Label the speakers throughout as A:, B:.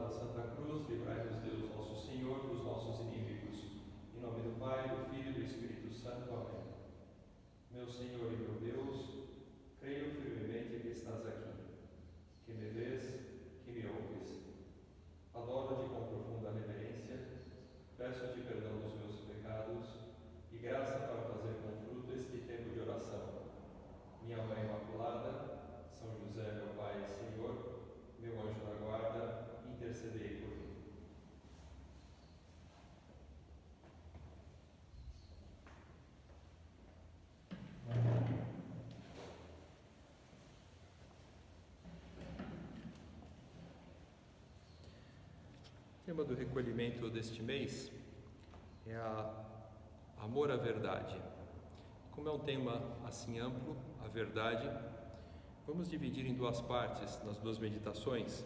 A: da Santa Cruz, livrai-nos Deus nosso Senhor dos nossos inimigos. Em nome do Pai, do Filho e do Espírito Santo. Amém. Meu Senhor e meu Deus, creio firmemente que estás aqui, que me vês, que me ouves. Adoro-te com profunda reverência, peço-te perdão dos meus pecados e graça para fazer com fruto este tempo de oração. Minha Mãe Imaculada, São José, meu Pai e Senhor, meu anjo da guarda, intercedei por mim. O tema do recolhimento deste mês é amor à verdade. Como é um tema assim amplo, a verdade, vamos dividir em duas partes nas duas meditações.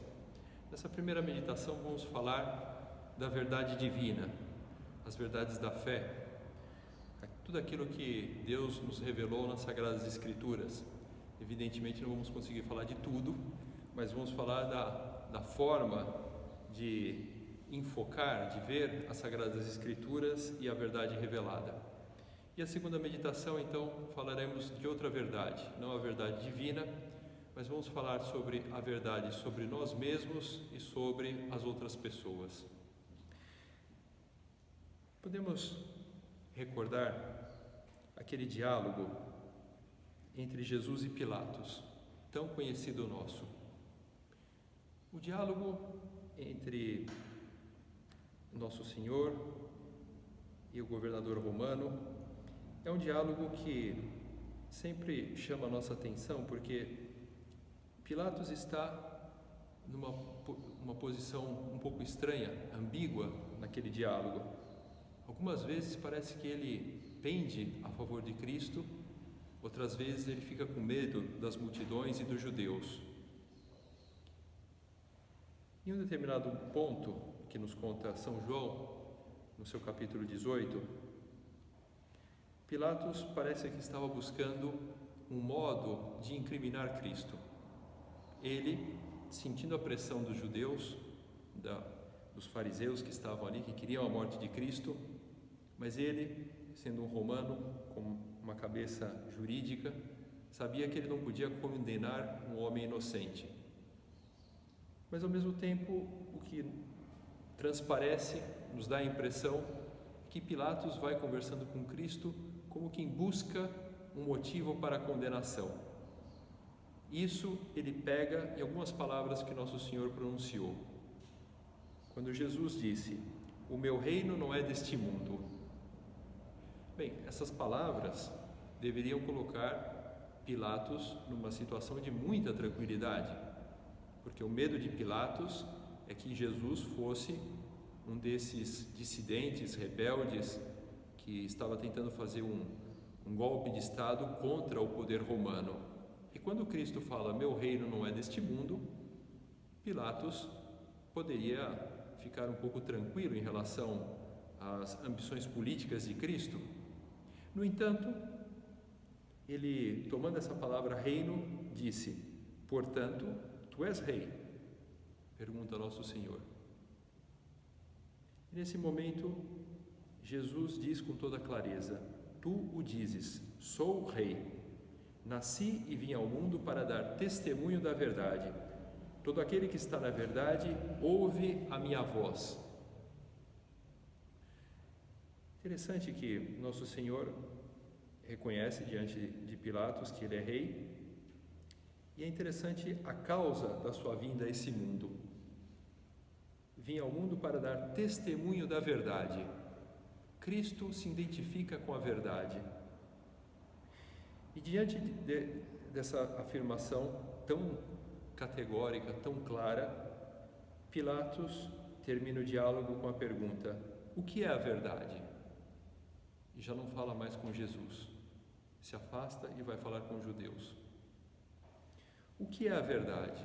A: Nessa primeira meditação vamos falar da verdade divina, as verdades da fé, tudo aquilo que Deus nos revelou nas Sagradas Escrituras. Evidentemente não vamos conseguir falar de tudo, mas vamos falar da forma de enfocar, de ver as Sagradas Escrituras e a verdade revelada. E a segunda meditação, então, falaremos de outra verdade, não a verdade divina, mas vamos falar sobre a verdade sobre nós mesmos e sobre as outras pessoas. Podemos recordar aquele diálogo entre Jesus e Pilatos, tão conhecido nosso. O diálogo entre Nosso Senhor e o governador romano é um diálogo que sempre chama a nossa atenção, porque Pilatos está numa posição um pouco estranha, ambígua naquele diálogo. Algumas vezes parece que ele pende a favor de Cristo, outras vezes ele fica com medo das multidões e dos judeus. Em um determinado ponto que nos conta São João, no seu capítulo 18, Pilatos parece que estava buscando um modo de incriminar Cristo. Ele, sentindo a pressão dos judeus, dos fariseus que estavam ali, que queriam a morte de Cristo, mas ele, sendo um romano com uma cabeça jurídica, sabia que ele não podia condenar um homem inocente. Mas ao mesmo tempo, o que transparece, nos dá a impressão que Pilatos vai conversando com Cristo como quem busca um motivo para a condenação. Isso ele pega em algumas palavras que Nosso Senhor pronunciou. Quando Jesus disse: "O meu reino não é deste mundo". Bem, essas palavras deveriam colocar Pilatos numa situação de muita tranquilidade, porque o medo de Pilatos é que Jesus fosse um desses dissidentes, rebeldes, que estava tentando fazer um golpe de Estado contra o poder romano. E quando Cristo fala, meu reino não é deste mundo, Pilatos poderia ficar um pouco tranquilo em relação às ambições políticas de Cristo. No entanto, ele, tomando essa palavra reino, disse, portanto, tu és rei? Pergunta Nosso Senhor. E nesse momento, Jesus diz com toda clareza, tu o dizes, sou o rei, nasci e vim ao mundo para dar testemunho da verdade. Todo aquele que está na verdade, ouve a minha voz. Interessante que Nosso Senhor reconhece diante de Pilatos que ele é rei, e é interessante a causa da sua vinda a esse mundo. Vim ao mundo para dar testemunho da verdade. Cristo se identifica com a verdade. E diante dessa afirmação tão categórica, tão clara, Pilatos termina o diálogo com a pergunta: o que é a verdade? E já não fala mais com Jesus. Se afasta e vai falar com os judeus. O que é a verdade?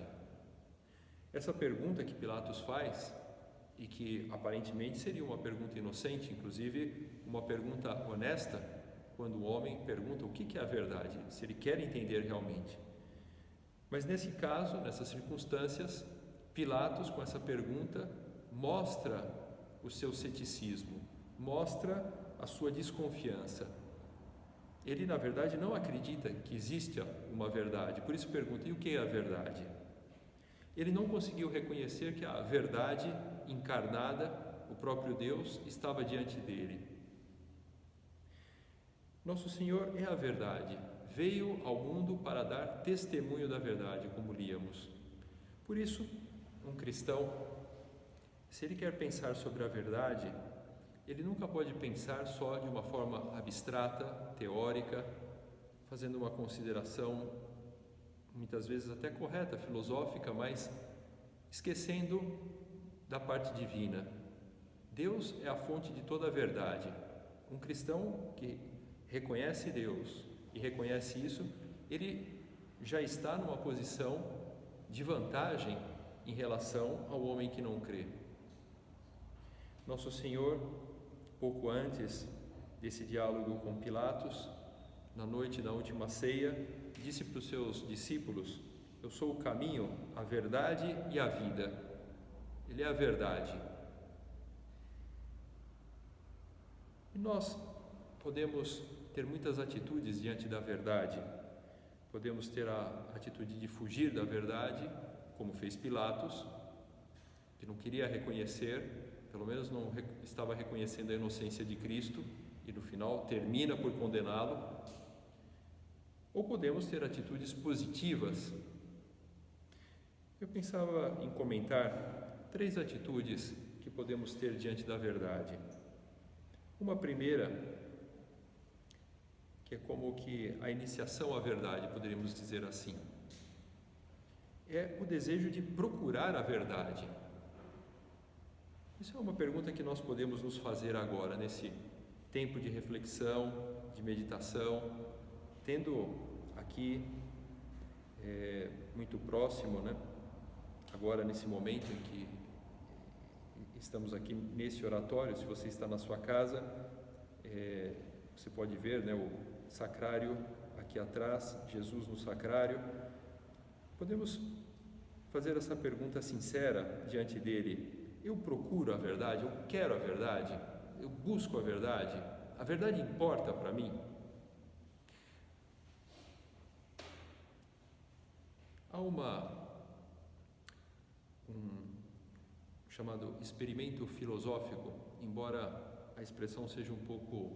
A: Essa pergunta que Pilatos faz, e que aparentemente seria uma pergunta inocente, inclusive uma pergunta honesta, quando o homem pergunta o que é a verdade, se ele quer entender realmente. Mas nesse caso, nessas circunstâncias, Pilatos, com essa pergunta, mostra o seu ceticismo, mostra a sua desconfiança. Ele, na verdade, não acredita que exista uma verdade, por isso pergunta: e o que é a verdade? Ele não conseguiu reconhecer que a verdade encarnada, o próprio Deus, estava diante dele. Nosso Senhor é a verdade, veio ao mundo para dar testemunho da verdade, como líamos. Por isso, um cristão, se ele quer pensar sobre a verdade, ele nunca pode pensar só de uma forma abstrata, teórica, fazendo uma consideração, muitas vezes até correta, filosófica, mas esquecendo da parte divina. Deus é a fonte de toda a verdade. Um cristão que reconhece Deus e reconhece isso, ele já está numa posição de vantagem em relação ao homem que não crê. Nosso Senhor, pouco antes desse diálogo com Pilatos, na noite da última ceia, disse para os seus discípulos: eu sou o caminho, a verdade e a vida. Ele é a verdade. E nós podemos ter muitas atitudes diante da verdade. Podemos ter a atitude de fugir da verdade, como fez Pilatos, que não queria reconhecer, pelo menos não estava reconhecendo a inocência de Cristo, e no final termina por condená-lo. Ou podemos ter atitudes positivas. Eu pensava em comentar 3 atitudes que podemos ter diante da verdade. Uma primeira, que é como que a iniciação à verdade, poderíamos dizer assim, é o desejo de procurar a verdade. Isso é uma pergunta que nós podemos nos fazer agora, nesse tempo de reflexão, de meditação, tendo aqui muito próximo, né? Agora nesse momento em que estamos aqui nesse oratório, se você está na sua casa, você pode ver, né, o sacrário aqui atrás, Jesus no sacrário. Podemos fazer essa pergunta sincera diante dele: eu procuro a verdade, eu quero a verdade, eu busco a verdade importa para mim? Há um chamado experimento filosófico, embora a expressão seja um pouco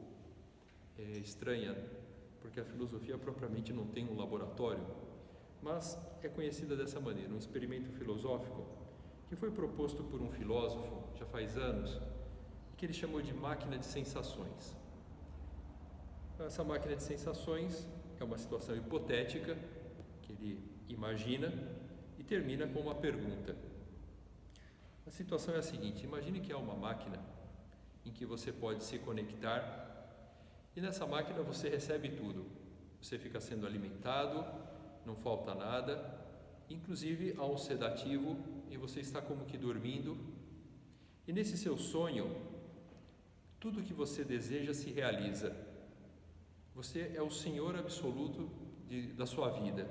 A: estranha, porque a filosofia propriamente não tem um laboratório, mas é conhecida dessa maneira, um experimento filosófico que foi proposto por um filósofo já faz anos, que ele chamou de máquina de sensações. Essa máquina de sensações é uma situação hipotética que ele imagina e termina com uma pergunta. A situação é a seguinte: imagine que há uma máquina em que você pode se conectar e nessa máquina você recebe tudo. Você fica sendo alimentado, não falta nada, inclusive há um sedativo e você está como que dormindo. E nesse seu sonho, tudo que você deseja se realiza. Você é o senhor absoluto da sua vida,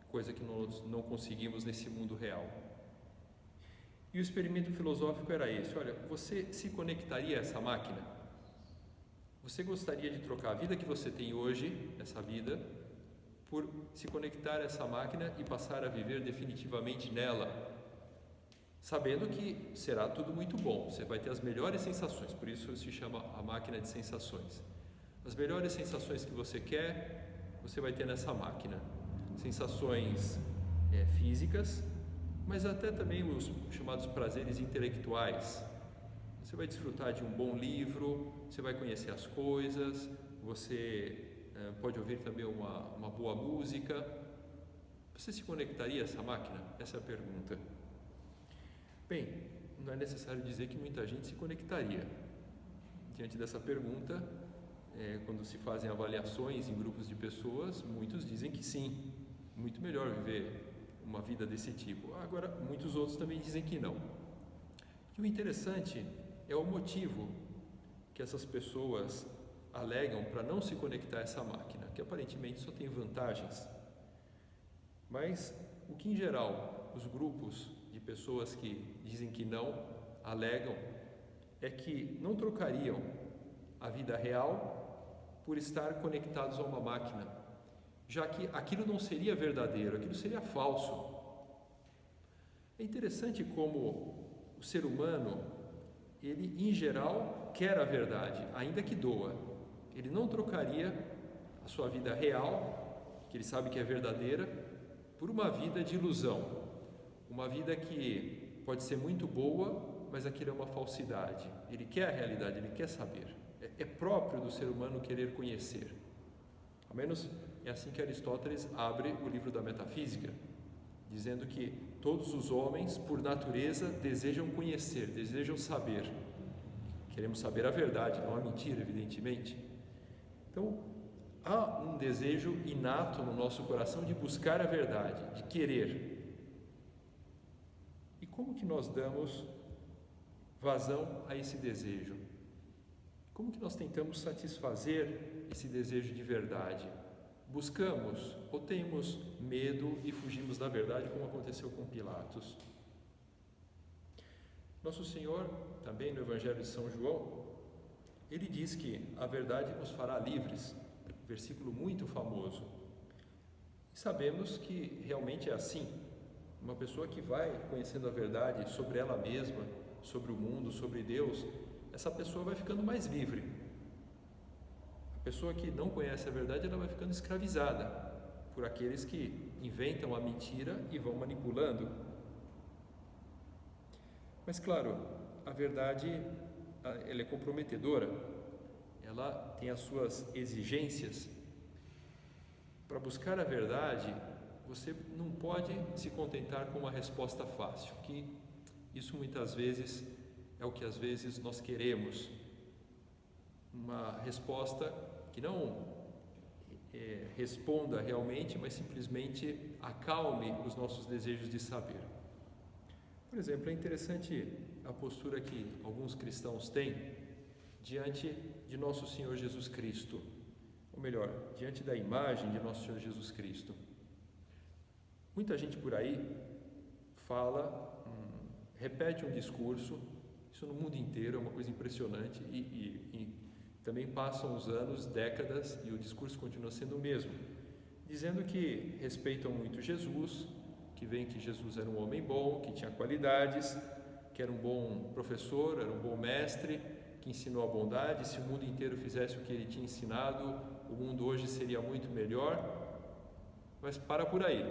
A: coisa que nós não conseguimos nesse mundo real. E o experimento filosófico era esse: olha, você se conectaria a essa máquina? Você gostaria de trocar a vida que você tem hoje, essa vida, por se conectar a essa máquina e passar a viver definitivamente nela, sabendo que será tudo muito bom, você vai ter as melhores sensações, por isso se chama a máquina de sensações. As melhores sensações que você quer, você vai ter nessa máquina. Sensações físicas, mas até também os chamados prazeres intelectuais. Você vai desfrutar de um bom livro, você vai conhecer as coisas, você pode ouvir também uma boa música. Você se conectaria a essa máquina? Essa é a pergunta. Bem, não é necessário dizer que muita gente se conectaria. Diante dessa pergunta, quando se fazem avaliações em grupos de pessoas, muitos dizem que sim, muito melhor viver uma vida desse tipo. Agora, muitos outros também dizem que não. E o interessante é o motivo que essas pessoas alegam para não se conectar a essa máquina, que aparentemente só tem vantagens. Mas o que em geral os grupos de pessoas que dizem que não, alegam, é que não trocariam a vida real por estar conectados a uma máquina, já que aquilo não seria verdadeiro, aquilo seria falso. É interessante como o ser humano, ele em geral quer a verdade, ainda que doa. Ele não trocaria a sua vida real, que ele sabe que é verdadeira, por uma vida de ilusão, uma vida que pode ser muito boa, mas aquilo é uma falsidade. Ele quer a realidade, ele quer saber. É próprio do ser humano querer conhecer. Ao menos é assim que Aristóteles abre o livro da Metafísica, dizendo que todos os homens, por natureza, desejam conhecer, desejam saber. Queremos saber a verdade, não a mentira, evidentemente. Então, há um desejo inato no nosso coração de buscar a verdade, de querer. E como que nós damos vazão a esse desejo? Como que nós tentamos satisfazer esse desejo de verdade? Buscamos ou temos medo e fugimos da verdade, como aconteceu com Pilatos? Nosso Senhor, também no Evangelho de São João, ele diz que a verdade nos fará livres, versículo muito famoso. E sabemos que realmente é assim. Uma pessoa que vai conhecendo a verdade sobre ela mesma, sobre o mundo, sobre Deus, essa pessoa vai ficando mais livre. A pessoa que não conhece a verdade, ela vai ficando escravizada por aqueles que inventam a mentira e vão manipulando. Mas claro, a verdade, ela é comprometedora, ela tem as suas exigências. Para buscar a verdade, você não pode se contentar com uma resposta fácil, que isso muitas vezes é o que às vezes nós queremos. Uma resposta que não responda realmente, mas simplesmente acalme os nossos desejos de saber. Por exemplo, é interessante a postura que alguns cristãos têm diante de Nosso Senhor Jesus Cristo, ou melhor, diante da imagem de Nosso Senhor Jesus Cristo. Muita gente por aí fala, repete um discurso, isso no mundo inteiro é uma coisa impressionante, e também passam os anos, décadas, e o discurso continua sendo o mesmo, dizendo que respeitam muito Jesus, que veem que Jesus era um homem bom, que tinha qualidades, que era um bom professor, era um bom mestre, que ensinou a bondade. Se o mundo inteiro fizesse o que ele tinha ensinado, o mundo hoje seria muito melhor. Mas para por aí,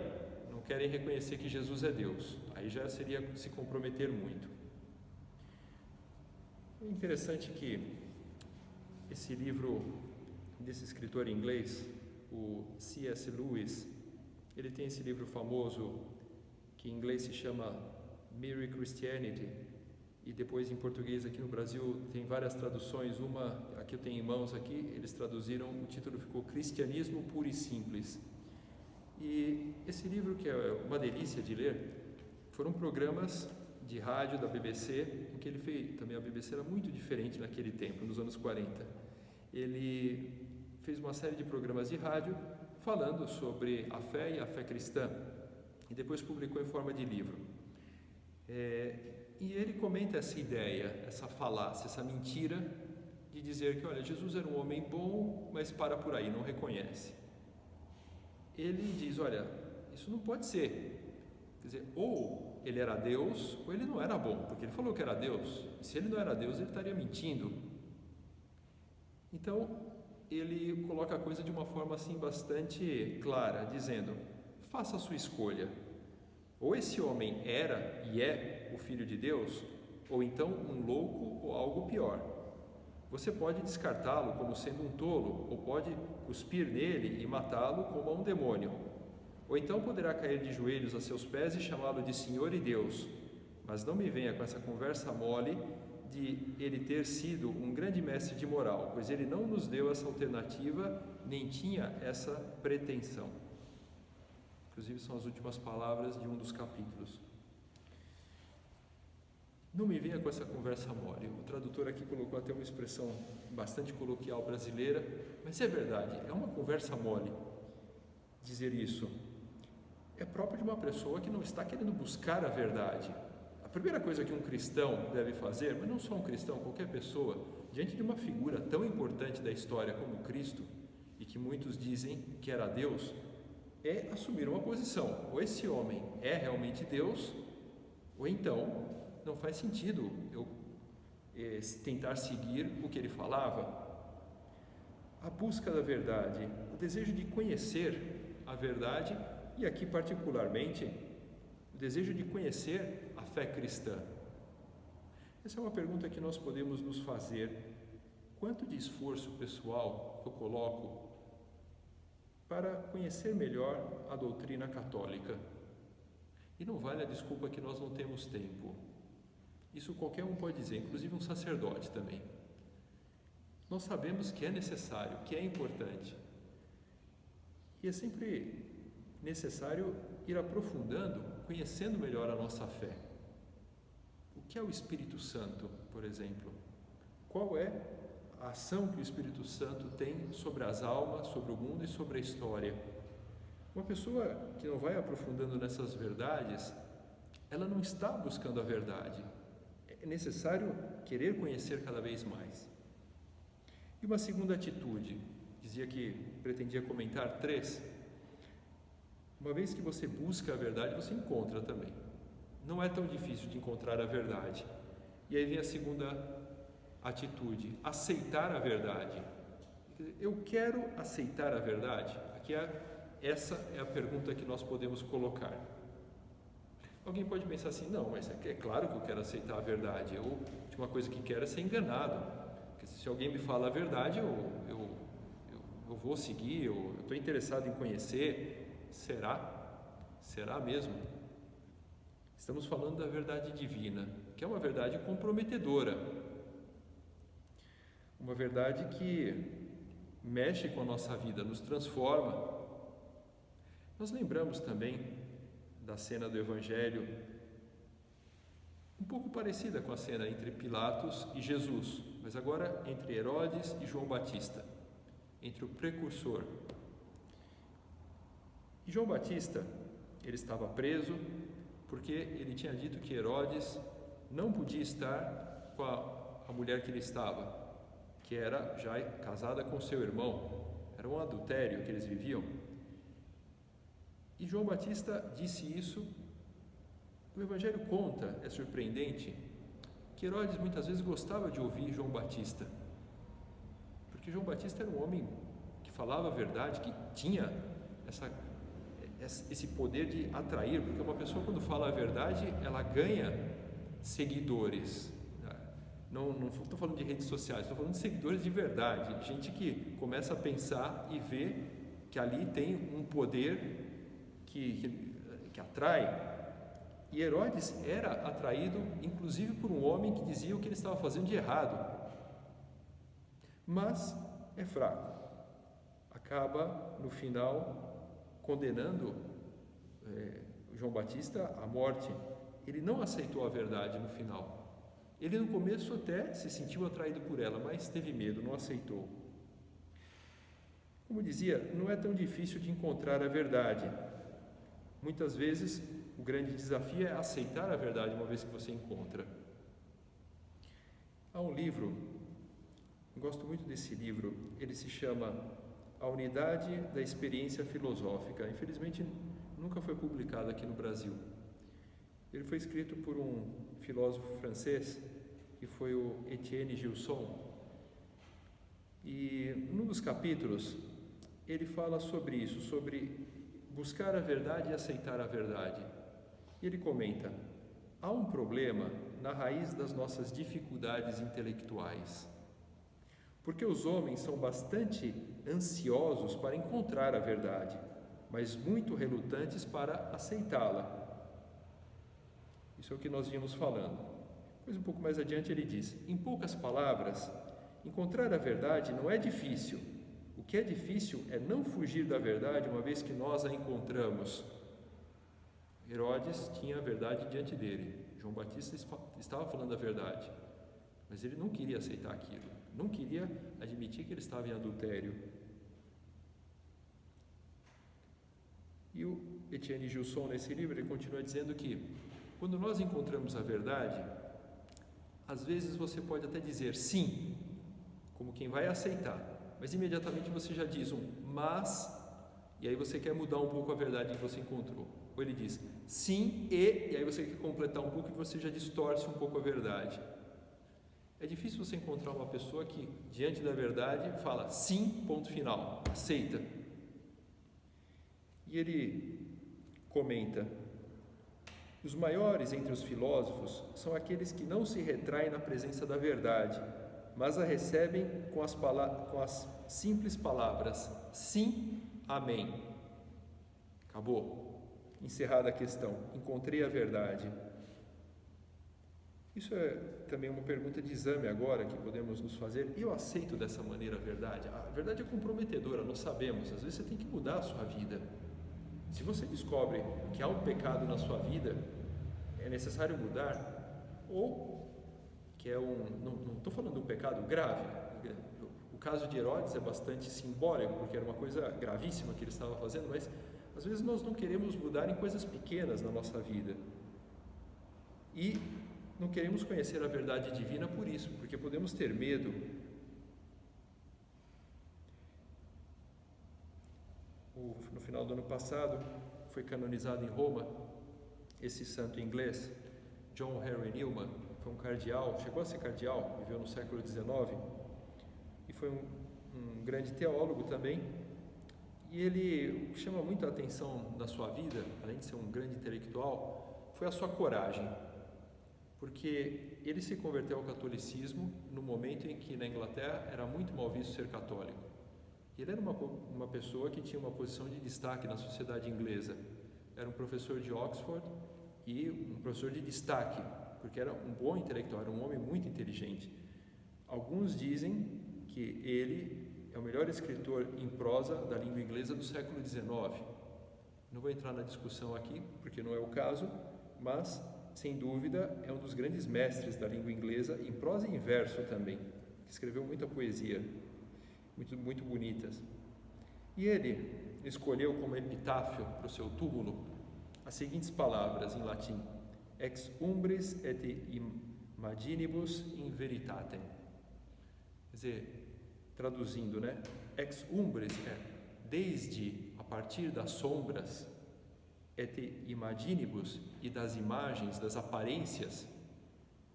A: não querem reconhecer que Jesus é Deus, aí já seria se comprometer muito. É interessante que esse livro desse escritor inglês, o C.S. Lewis, ele tem esse livro famoso que em inglês se chama Mere Christianity, e depois em português aqui no Brasil tem várias traduções. Uma aqui eu tenho em mãos aqui, eles traduziram, o título ficou Cristianismo Puro e Simples. E esse livro, que é uma delícia de ler, foram programas de rádio da BBC, em que ele fez, também a BBC era muito diferente naquele tempo, nos anos 40. Ele fez uma série de programas de rádio falando sobre a fé e a fé cristã, e depois publicou em forma de livro. E ele comenta essa ideia, essa falácia, essa mentira de dizer que, olha, Jesus era um homem bom, mas para por aí, não reconhece. Ele diz, olha, isso não pode ser. Quer dizer, ou ele era Deus, ou ele não era bom, porque ele falou que era Deus. E se ele não era Deus, ele estaria mentindo. Então, ele coloca a coisa de uma forma assim bastante clara, dizendo, faça a sua escolha. Ou esse homem era e é o Filho de Deus, ou então um louco ou algo pior. Você pode descartá-lo como sendo um tolo, ou pode cuspir nele e matá-lo como a um demônio. Ou então poderá cair de joelhos a seus pés e chamá-lo de Senhor e Deus. Mas não me venha com essa conversa mole de ele ter sido um grande mestre de moral, pois ele não nos deu essa alternativa, nem tinha essa pretensão. Inclusive são as últimas palavras de um dos capítulos. Não me venha com essa conversa mole. O tradutor aqui colocou até uma expressão bastante coloquial brasileira, mas é verdade, é uma conversa mole dizer isso. é próprio de uma pessoa que não está querendo buscar a verdade. A primeira coisa que um cristão deve fazer, mas não só um cristão, qualquer pessoa, diante de uma figura tão importante da história como Cristo, e que muitos dizem que era Deus, é assumir uma posição. Ou esse homem é realmente Deus, ou então não faz sentido eu tentar seguir o que ele falava. A busca da verdade, o desejo de conhecer a verdade, e aqui particularmente o desejo de conhecer a fé cristã. Essa é uma pergunta que nós podemos nos fazer. Quanto de esforço pessoal eu coloco para conhecer melhor a doutrina católica? E não vale a desculpa que nós não temos tempo. Isso qualquer um pode dizer, inclusive um sacerdote também. Nós sabemos que é necessário, que é importante. E é sempre necessário ir aprofundando, conhecendo melhor a nossa fé. O que é o Espírito Santo, por exemplo? Qual é a ação que o Espírito Santo tem sobre as almas, sobre o mundo e sobre a história? Uma pessoa que não vai aprofundando nessas verdades, ela não está buscando a verdade. É necessário querer conhecer cada vez mais. E uma segunda atitude, dizia que pretendia comentar 3. Uma vez que você busca a verdade, você encontra também. Não é tão difícil de encontrar a verdade. E aí vem a segunda atitude, aceitar a verdade. Eu quero aceitar a verdade? Essa é a pergunta que nós podemos colocar. Alguém pode pensar assim, não, mas é claro que eu quero aceitar a verdade. Eu, de uma coisa que quero é ser enganado. Porque se alguém me fala a verdade, eu vou seguir, eu estou interessado em conhecer. Será mesmo? Estamos falando da verdade divina, que é uma verdade comprometedora. Uma verdade que mexe com a nossa vida, nos transforma. Nós lembramos também da cena do Evangelho, um pouco parecida com a cena entre Pilatos e Jesus, mas agora entre Herodes e João Batista, entre o precursor. E João Batista, ele estava preso porque ele tinha dito que Herodes não podia estar com a mulher que ele estava, que era já casada com seu irmão. Era um adultério que eles viviam. E João Batista disse isso. O Evangelho conta, é surpreendente, que Herodes muitas vezes gostava de ouvir João Batista, porque João Batista era um homem que falava a verdade, que tinha esse poder de atrair, porque uma pessoa, quando fala a verdade, ela ganha seguidores. Não estou falando de redes sociais, estou falando de seguidores de verdade, gente que começa a pensar e ver que ali tem um poder que atrai. E Herodes era atraído, inclusive, por um homem que dizia o que ele estava fazendo de errado, mas é fraco. Acaba, no final, condenando João Batista à morte. Ele não aceitou a verdade no final. Ele no começo até se sentiu atraído por ela, mas teve medo, não aceitou. Como dizia, não é tão difícil de encontrar a verdade. Muitas vezes o grande desafio é aceitar a verdade uma vez que você encontra. Há um livro, eu gosto muito desse livro, ele se chama A Unidade da Experiência Filosófica. Infelizmente nunca foi publicado aqui no Brasil. Ele foi escrito por um filósofo francês, que foi o Etienne Gilson. E num dos capítulos ele fala sobre isso, sobre buscar a verdade e aceitar a verdade. E ele comenta: há um problema na raiz das nossas dificuldades intelectuais, porque os homens são bastante ansiosos para encontrar a verdade, mas muito relutantes para aceitá-la. Isso é o que nós vimos falando. Depois, um pouco mais adiante, ele diz: em poucas palavras, encontrar a verdade não é difícil. O que é difícil é não fugir da verdade uma vez que nós a encontramos. Herodes tinha a verdade diante dele. João Batista estava falando a verdade, mas ele não queria aceitar aquilo. Não queria admitir que ele estava em adultério. E Etienne Gilson, nesse livro, ele continua dizendo que quando nós encontramos a verdade, às vezes você pode até dizer sim, como quem vai aceitar, mas imediatamente você já diz mas, e aí você quer mudar um pouco a verdade que você encontrou. Ou ele diz sim e aí você quer completar um pouco e você já distorce um pouco a verdade. É difícil você encontrar uma pessoa que, diante da verdade, fala sim, ponto final, aceita. E ele comenta: os maiores entre os filósofos são aqueles que não se retraem na presença da verdade, mas a recebem com as simples palavras sim, amém. Acabou. Encerrada a questão. Encontrei a verdade. Isso é também uma pergunta de exame agora que podemos nos fazer. Eu aceito dessa maneira a verdade? A verdade é comprometedora, nós sabemos. Às vezes você tem que mudar a sua vida. Se você descobre que há um pecado na sua vida, é necessário mudar, ou que é não estou falando de um pecado grave. O caso de Herodes é bastante simbólico, porque era uma coisa gravíssima que ele estava fazendo, mas às vezes nós não queremos mudar em coisas pequenas na nossa vida. E não queremos conhecer a verdade divina por isso, porque podemos ter medo. No final do ano passado, foi canonizado em Roma esse santo inglês, John Henry Newman. Foi um cardeal, chegou a ser cardeal, viveu no século XIX, e foi um grande teólogo também. E ele, o que chama muito a atenção na sua vida, além de ser um grande intelectual, foi a sua coragem, porque ele se converteu ao catolicismo no momento em que na Inglaterra era muito mal visto ser católico. Ele era uma pessoa que tinha uma posição de destaque na sociedade inglesa. Era um professor de Oxford e um professor de destaque, porque era um bom intelectual, era um homem muito inteligente. Alguns dizem que ele é o melhor escritor em prosa da língua inglesa do século XIX. Não vou entrar na discussão aqui, porque não é o caso, mas, sem dúvida, é um dos grandes mestres da língua inglesa, em prosa e em verso também, que escreveu muita poesia, muito bonitas. E ele escolheu como epitáfio para o seu túmulo as seguintes palavras em latim: ex umbris et imaginibus in veritatem. Quer dizer, traduzindo, ex umbris é desde, a partir das sombras, et imaginibus, e das imagens, das aparências,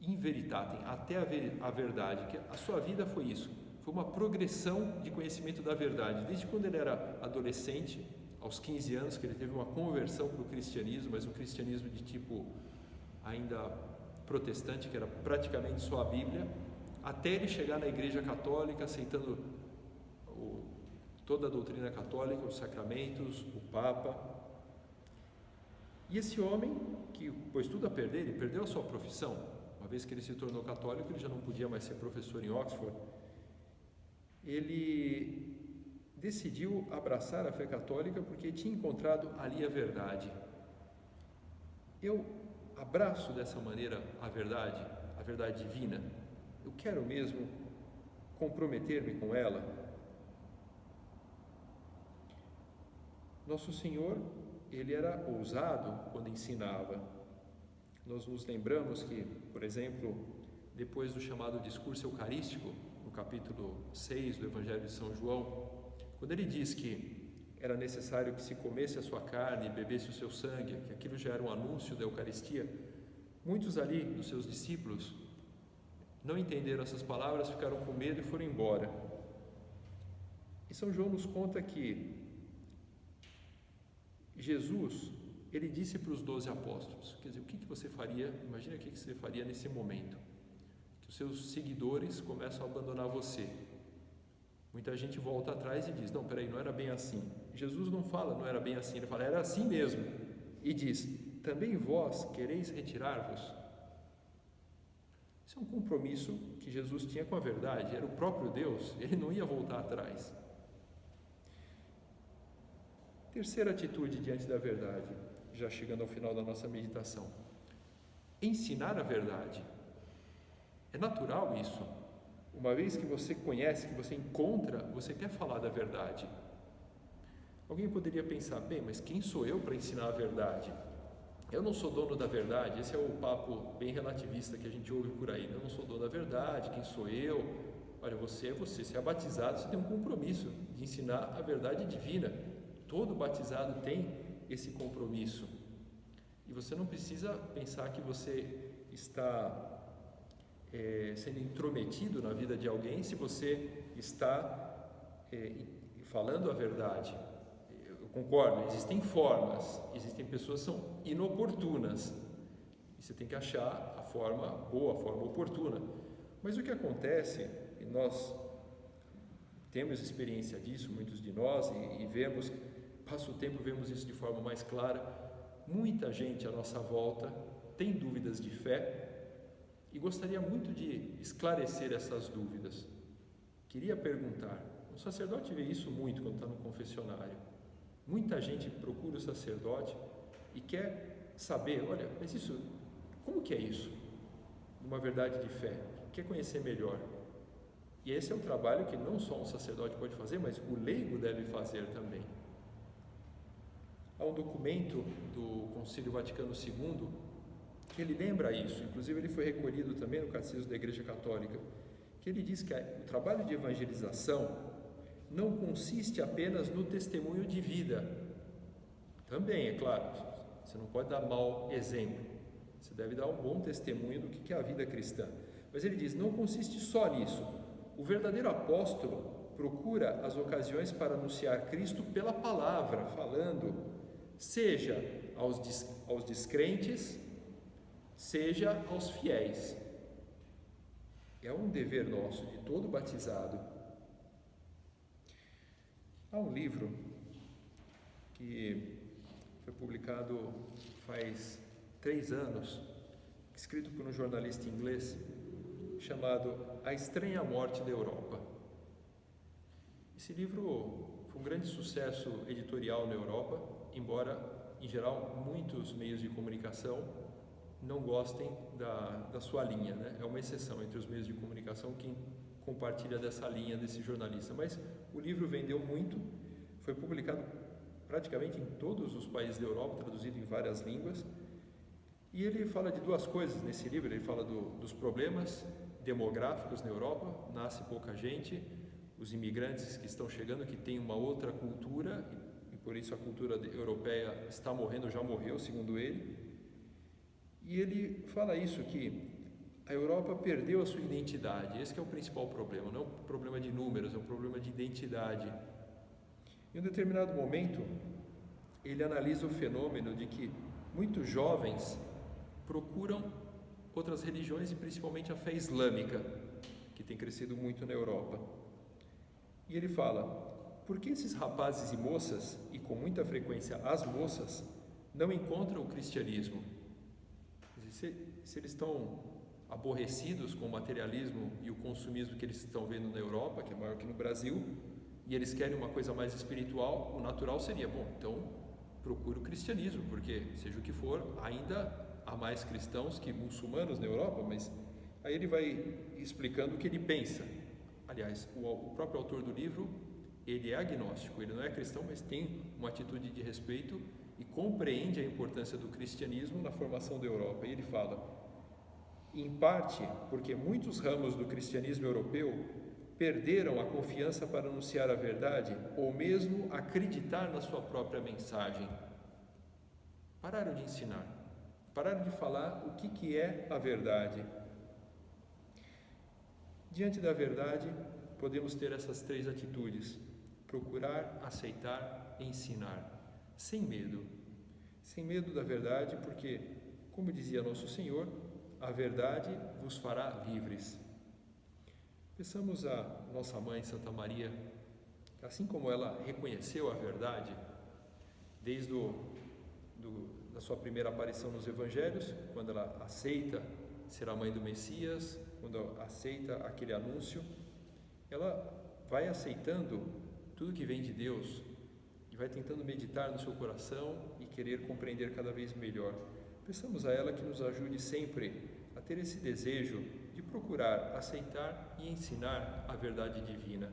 A: in veritatem, até a verdade, que a sua vida foi isso, foi uma progressão de conhecimento da verdade, desde quando ele era adolescente, aos 15 anos, que ele teve uma conversão para o cristianismo, mas um cristianismo de tipo ainda protestante, que era praticamente só a Bíblia, até ele chegar na Igreja Católica, aceitando toda a doutrina católica, os sacramentos, o Papa. E esse homem, que pôs tudo a perder, ele perdeu a sua profissão, uma vez que ele se tornou católico, ele já não podia mais ser professor em Oxford. Ele decidiu abraçar a fé católica porque tinha encontrado ali a verdade. Eu abraço dessa maneira a verdade divina. Eu quero mesmo comprometer-me com ela. Nosso Senhor, ele era ousado quando ensinava. Nós nos lembramos que, por exemplo, depois do chamado discurso eucarístico, no capítulo 6 do Evangelho de São João, quando ele diz que era necessário que se comesse a sua carne e bebesse o seu sangue, que aquilo já era um anúncio da Eucaristia, muitos ali dos seus discípulos não entenderam essas palavras, ficaram com medo e foram embora. E São João nos conta que Jesus, ele disse para os 12 apóstolos, quer dizer, o que você faria, imagina o que você faria nesse momento, que os seus seguidores começam a abandonar você. Muita gente volta atrás e diz, não, peraí, não era bem assim. Jesus não fala, não era bem assim, ele fala, era assim mesmo. E diz, também vós quereis retirar-vos? Isso é um compromisso que Jesus tinha com a verdade, era o próprio Deus, ele não ia voltar atrás. Terceira atitude diante da verdade, já chegando ao final da nossa meditação: ensinar a verdade. É natural isso. Uma vez que você conhece, que você encontra, você quer falar da verdade. Alguém poderia pensar, bem, mas quem sou eu para ensinar a verdade? Eu não sou dono da verdade. Esse é o papo bem relativista que a gente ouve por aí, né? Eu não sou dono da verdade, quem sou eu? Olha, você é você, você é batizado, você tem um compromisso de ensinar a verdade divina. Todo batizado tem esse compromisso. E você não precisa pensar que você está sendo intrometido na vida de alguém se você está falando a verdade. Eu concordo, existem formas, existem pessoas que são inoportunas. E você tem que achar a forma boa, a forma oportuna. Mas o que acontece, e nós temos experiência disso, muitos de nós, e vemos, passa o tempo, vemos isso de forma mais clara. Muita gente à nossa volta tem dúvidas de fé e gostaria muito de esclarecer essas dúvidas. Queria perguntar, o sacerdote vê isso muito quando está no confessionário. Muita gente procura o sacerdote e quer saber, olha, mas isso, como que é isso? Uma verdade de fé, quer conhecer melhor. E esse é um trabalho que não só um sacerdote pode fazer, mas o leigo deve fazer também. Há um documento do Concílio Vaticano II que ele lembra isso, inclusive ele foi recolhido também no Catecismo da Igreja Católica, que ele diz que o trabalho de evangelização não consiste apenas no testemunho de vida. Também, é claro, você não pode dar mau exemplo, você deve dar um bom testemunho do que é a vida cristã. Mas ele diz, não consiste só nisso. O verdadeiro apóstolo procura as ocasiões para anunciar Cristo pela palavra, falando, seja aos descrentes, seja aos fiéis. É um dever nosso, de todo batizado. Há um livro que foi publicado faz 3 anos, escrito por um jornalista inglês, chamado A Estranha Morte da Europa. Esse livro foi um grande sucesso editorial na Europa, embora, em geral, muitos meios de comunicação não gostem da sua linha, né? É uma exceção entre os meios de comunicação quem compartilha dessa linha desse jornalista. Mas o livro vendeu muito, foi publicado praticamente em todos os países da Europa, traduzido em várias línguas. E ele fala de 2 coisas nesse livro. Ele fala dos problemas demográficos na Europa, nasce pouca gente, os imigrantes que estão chegando, que têm uma outra cultura, e por isso a cultura europeia está morrendo, já morreu, segundo ele. E ele fala isso, que a Europa perdeu a sua identidade. Esse que é o principal problema, não é um problema de números, é um problema de identidade. Em um determinado momento, ele analisa o fenômeno de que muitos jovens procuram outras religiões e principalmente a fé islâmica, que tem crescido muito na Europa. E ele fala, por que esses rapazes e moças, e com muita frequência as moças, não encontram o cristianismo? Se eles estão aborrecidos com o materialismo e o consumismo que eles estão vendo na Europa, que é maior que no Brasil, e eles querem uma coisa mais espiritual, o natural seria, bom, então procura o cristianismo, porque seja o que for, ainda há mais cristãos que muçulmanos na Europa, mas aí ele vai explicando o que ele pensa. Aliás, o próprio autor do livro, ele é agnóstico, ele não é cristão, mas tem uma atitude de respeito e compreende a importância do cristianismo na formação da Europa. E ele fala, em parte porque muitos ramos do cristianismo europeu perderam a confiança para anunciar a verdade ou mesmo acreditar na sua própria mensagem. Pararam de ensinar, pararam de falar o que é a verdade. Diante da verdade, podemos ter essas 3 atitudes: procurar, aceitar e ensinar, sem medo. Sem medo da verdade, porque, como dizia nosso Senhor, a verdade vos fará livres. Peçamos a nossa Mãe Santa Maria, que assim como ela reconheceu a verdade, desde da sua primeira aparição nos Evangelhos, quando ela aceita ser a mãe do Messias, quando aceita aquele anúncio, ela vai aceitando tudo que vem de Deus e vai tentando meditar no seu coração e querer compreender cada vez melhor. Peçamos a ela que nos ajude sempre a ter esse desejo de procurar aceitar e ensinar a verdade divina.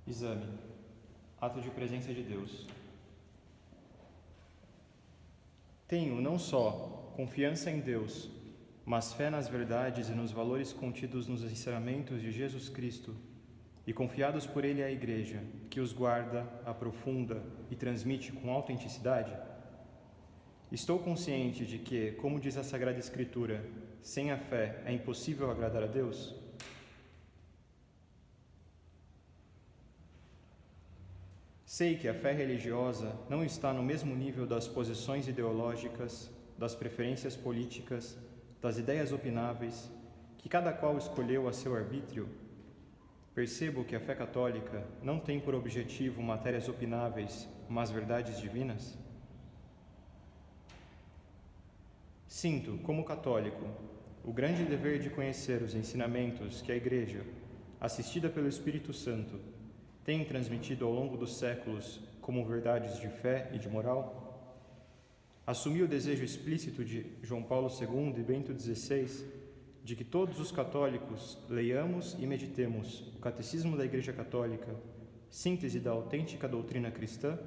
B: Exame. Ato de presença de Deus. Tenho não só confiança em Deus, mas fé nas verdades e nos valores contidos nos ensinamentos de Jesus Cristo e confiados por Ele à Igreja, que os guarda, aprofunda e transmite com autenticidade. Estou consciente de que, como diz a Sagrada Escritura, sem a fé é impossível agradar a Deus. Sei que a fé religiosa não está no mesmo nível das posições ideológicas, das preferências políticas, das ideias opináveis, que cada qual escolheu a seu arbítrio. Percebo que a fé católica não tem por objetivo matérias opináveis, mas verdades divinas. Sinto, como católico, o grande dever de conhecer os ensinamentos que a Igreja, assistida pelo Espírito Santo, tem transmitido ao longo dos séculos como verdades de fé e de moral. Assumi o desejo explícito de João Paulo II e Bento XVI de que todos os católicos leiamos e meditemos o Catecismo da Igreja Católica, síntese da autêntica doutrina cristã.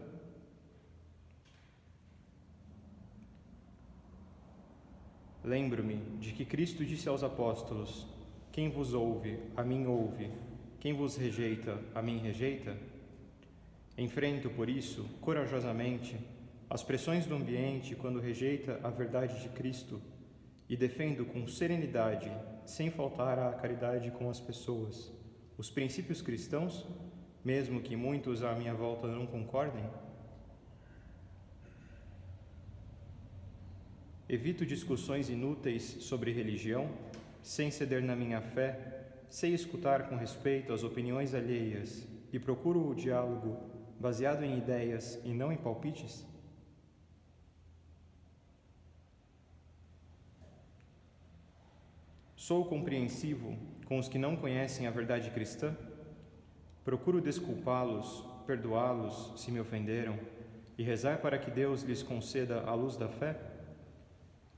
B: Lembro-me de que Cristo disse aos apóstolos: quem vos ouve, a mim ouve. Quem vos rejeita, a mim rejeita. Enfrento, por isso, corajosamente, as pressões do ambiente quando rejeita a verdade de Cristo e defendo com serenidade, sem faltar à caridade com as pessoas, os princípios cristãos, mesmo que muitos à minha volta não concordem. Evito discussões inúteis sobre religião, sem ceder na minha fé. Sei escutar com respeito as opiniões alheias e procuro o diálogo baseado em ideias e não em palpites? Sou compreensivo com os que não conhecem a verdade cristã? Procuro desculpá-los, perdoá-los se me ofenderam e rezar para que Deus lhes conceda a luz da fé?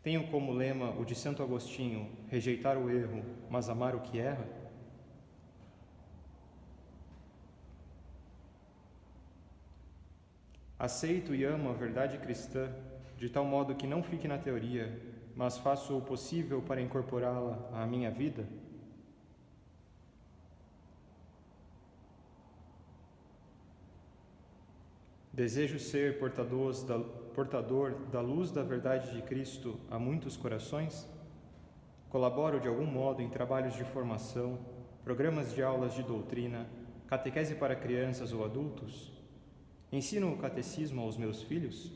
B: Tenho como lema o de Santo Agostinho, rejeitar o erro, mas amar o que erra? Aceito e amo a verdade cristã, de tal modo que não fique na teoria, mas faço o possível para incorporá-la à minha vida? Desejo ser portador da luz da verdade de Cristo a muitos corações? Colaboro de algum modo em trabalhos de formação, programas de aulas de doutrina, catequese para crianças ou adultos? Ensino o catecismo aos meus filhos?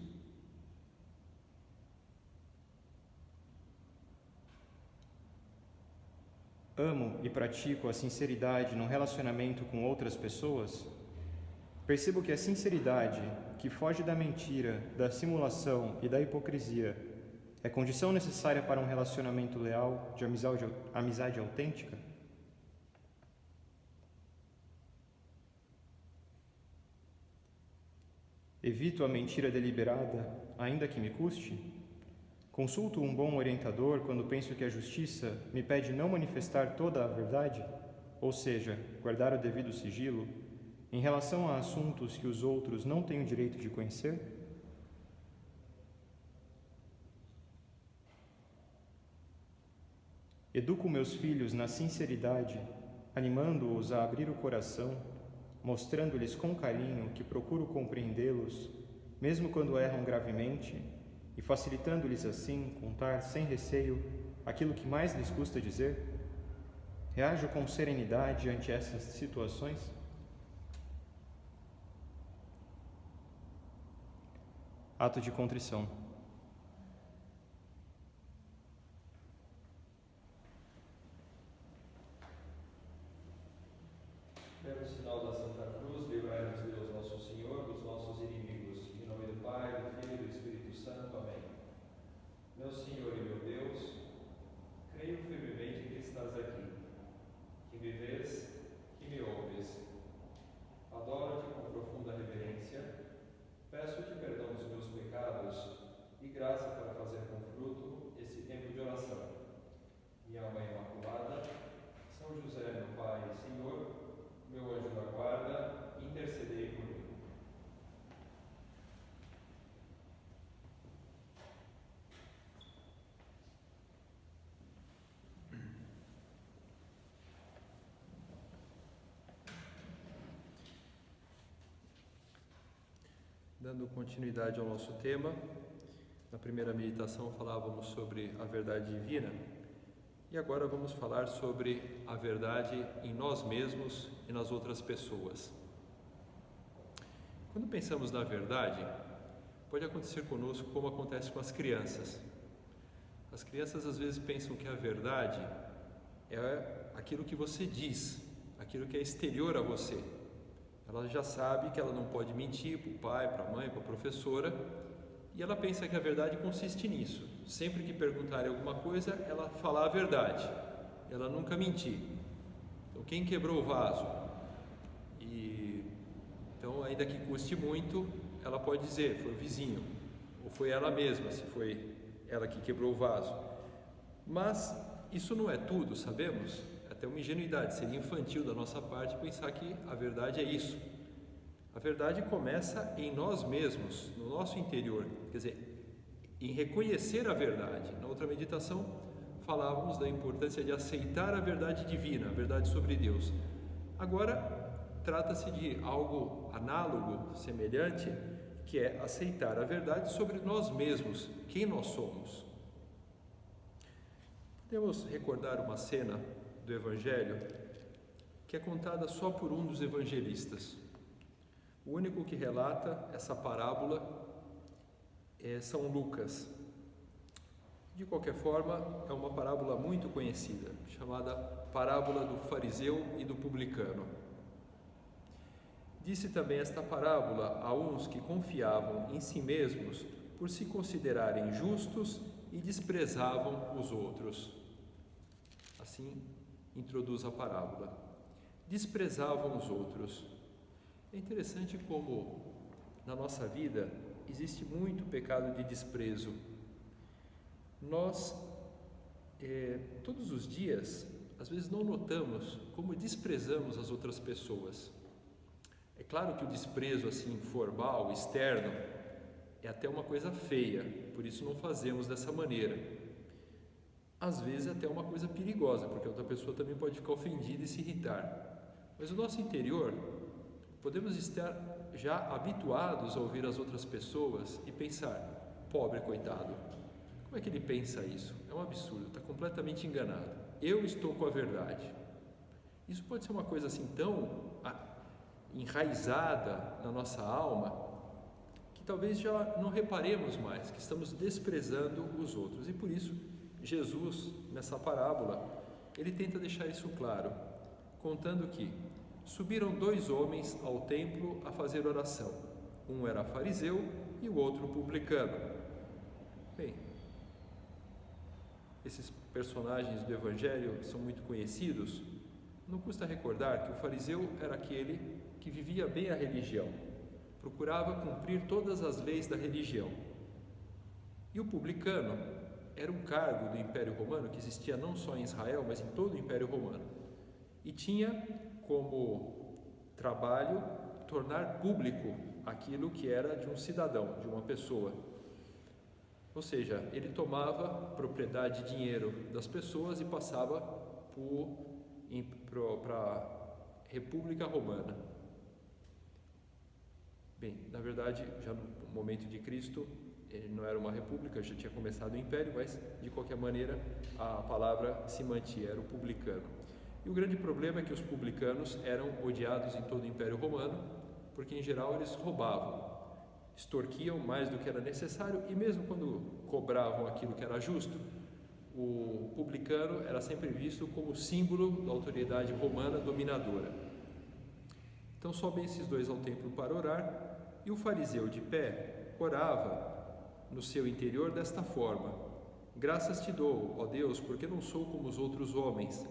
B: Amo e pratico a sinceridade no relacionamento com outras pessoas? Percebo que a sinceridade, que foge da mentira, da simulação e da hipocrisia, é condição necessária para um relacionamento leal, de amizade autêntica? Evito a mentira deliberada, ainda que me custe? Consulto um bom orientador quando penso que a justiça me pede não manifestar toda a verdade, ou seja, guardar o devido sigilo, em relação a assuntos que os outros não têm o direito de conhecer? Educo meus filhos na sinceridade, animando-os a abrir o coração, mostrando-lhes com carinho que procuro compreendê-los, mesmo quando erram gravemente, e facilitando-lhes assim contar sem receio aquilo que mais lhes custa dizer? Reajo com serenidade ante essas situações? Ato de contrição.
A: Pelo sinal da Santa Cruz, livrai-nos Deus nosso Senhor dos nossos inimigos. Em nome do Pai, do Filho e do Espírito Santo. Amém. Meu Senhor e meu Deus, creio firmemente que estás aqui, que me vês, que me ouves. Adoro-te com profunda reverência, peço-te perdão dos meus pecados e graça para fazer com fruto esse tempo de oração. Minha Mãe Imaculada, São José, meu Pai e Senhor, meu anjo da guarda, Dando continuidade ao nosso tema, na primeira meditação falávamos sobre a verdade divina e agora vamos falar sobre a verdade em nós mesmos e nas outras pessoas. Quando pensamos na verdade, pode acontecer conosco como acontece com as crianças. As crianças às vezes pensam que a verdade é aquilo que você diz, aquilo que é exterior a você. Ela já sabe que ela não pode mentir para o pai, para a mãe, para a professora, e ela pensa que a verdade consiste nisso. Sempre que perguntarem alguma coisa, ela falar a verdade, ela nunca mentir. Então, quem quebrou o vaso? Então, ainda que custe muito, ela pode dizer, foi o vizinho, ou foi ela mesma, se foi ela que quebrou o vaso. Mas isso não é tudo, sabemos? Até uma ingenuidade, seria infantil da nossa parte pensar que a verdade é isso. A verdade começa em nós mesmos, no nosso interior, quer dizer, em reconhecer a verdade. Na outra meditação falávamos da importância de aceitar a verdade divina, a verdade sobre Deus. Agora trata-se de algo análogo, semelhante, que é aceitar a verdade sobre nós mesmos, quem nós somos. Podemos recordar uma cena do Evangelho que é contada só por um dos evangelistas. O único que relata essa parábola é São Lucas. De qualquer forma, é uma parábola muito conhecida, chamada parábola do fariseu e do publicano. Disse também esta parábola a uns que confiavam em si mesmos por se considerarem justos e desprezavam os outros. Assim introduz a parábola. Desprezavam os outros. É interessante como na nossa vida existe muito pecado de desprezo. Nós, todos os dias, às vezes não notamos como desprezamos as outras pessoas. É claro que o desprezo assim formal, externo, é até uma coisa feia, por isso não fazemos dessa maneira. Às vezes até uma coisa perigosa, porque a outra pessoa também pode ficar ofendida e se irritar. Mas o nosso interior, podemos estar já habituados a ouvir as outras pessoas e pensar, pobre coitado, como é que ele pensa isso? É um absurdo, está completamente enganado. Eu estou com a verdade. Isso pode ser uma coisa assim tão enraizada na nossa alma, que talvez já não reparemos mais, que estamos desprezando os outros. E por isso, Jesus, nessa parábola, ele tenta deixar isso claro, contando que subiram 2 homens ao templo a fazer oração. Um era fariseu e o outro publicano. Bem, esses personagens do Evangelho são muito conhecidos. Não custa recordar que o fariseu era aquele que vivia bem a religião, procurava cumprir todas as leis da religião. E o publicano era um cargo do Império Romano que existia não só em Israel, mas em todo o Império Romano. E tinha como trabalho tornar público aquilo que era de um cidadão, de uma pessoa. Ou seja, ele tomava propriedade e dinheiro das pessoas e passava para a República Romana. Bem, na verdade, já no momento de Cristo, ele não era uma república, já tinha começado o império, mas de qualquer maneira a palavra se mantinha, era o publicano. E o grande problema é que os publicanos eram odiados em todo o Império Romano, porque em geral eles roubavam, extorquiam mais do que era necessário e mesmo quando cobravam aquilo que era justo, o publicano era sempre visto como símbolo da autoridade romana dominadora. Então sobem esses 2 ao templo para orar e o fariseu de pé orava no seu interior desta forma: graças te dou, ó Deus, porque não sou como os outros homens,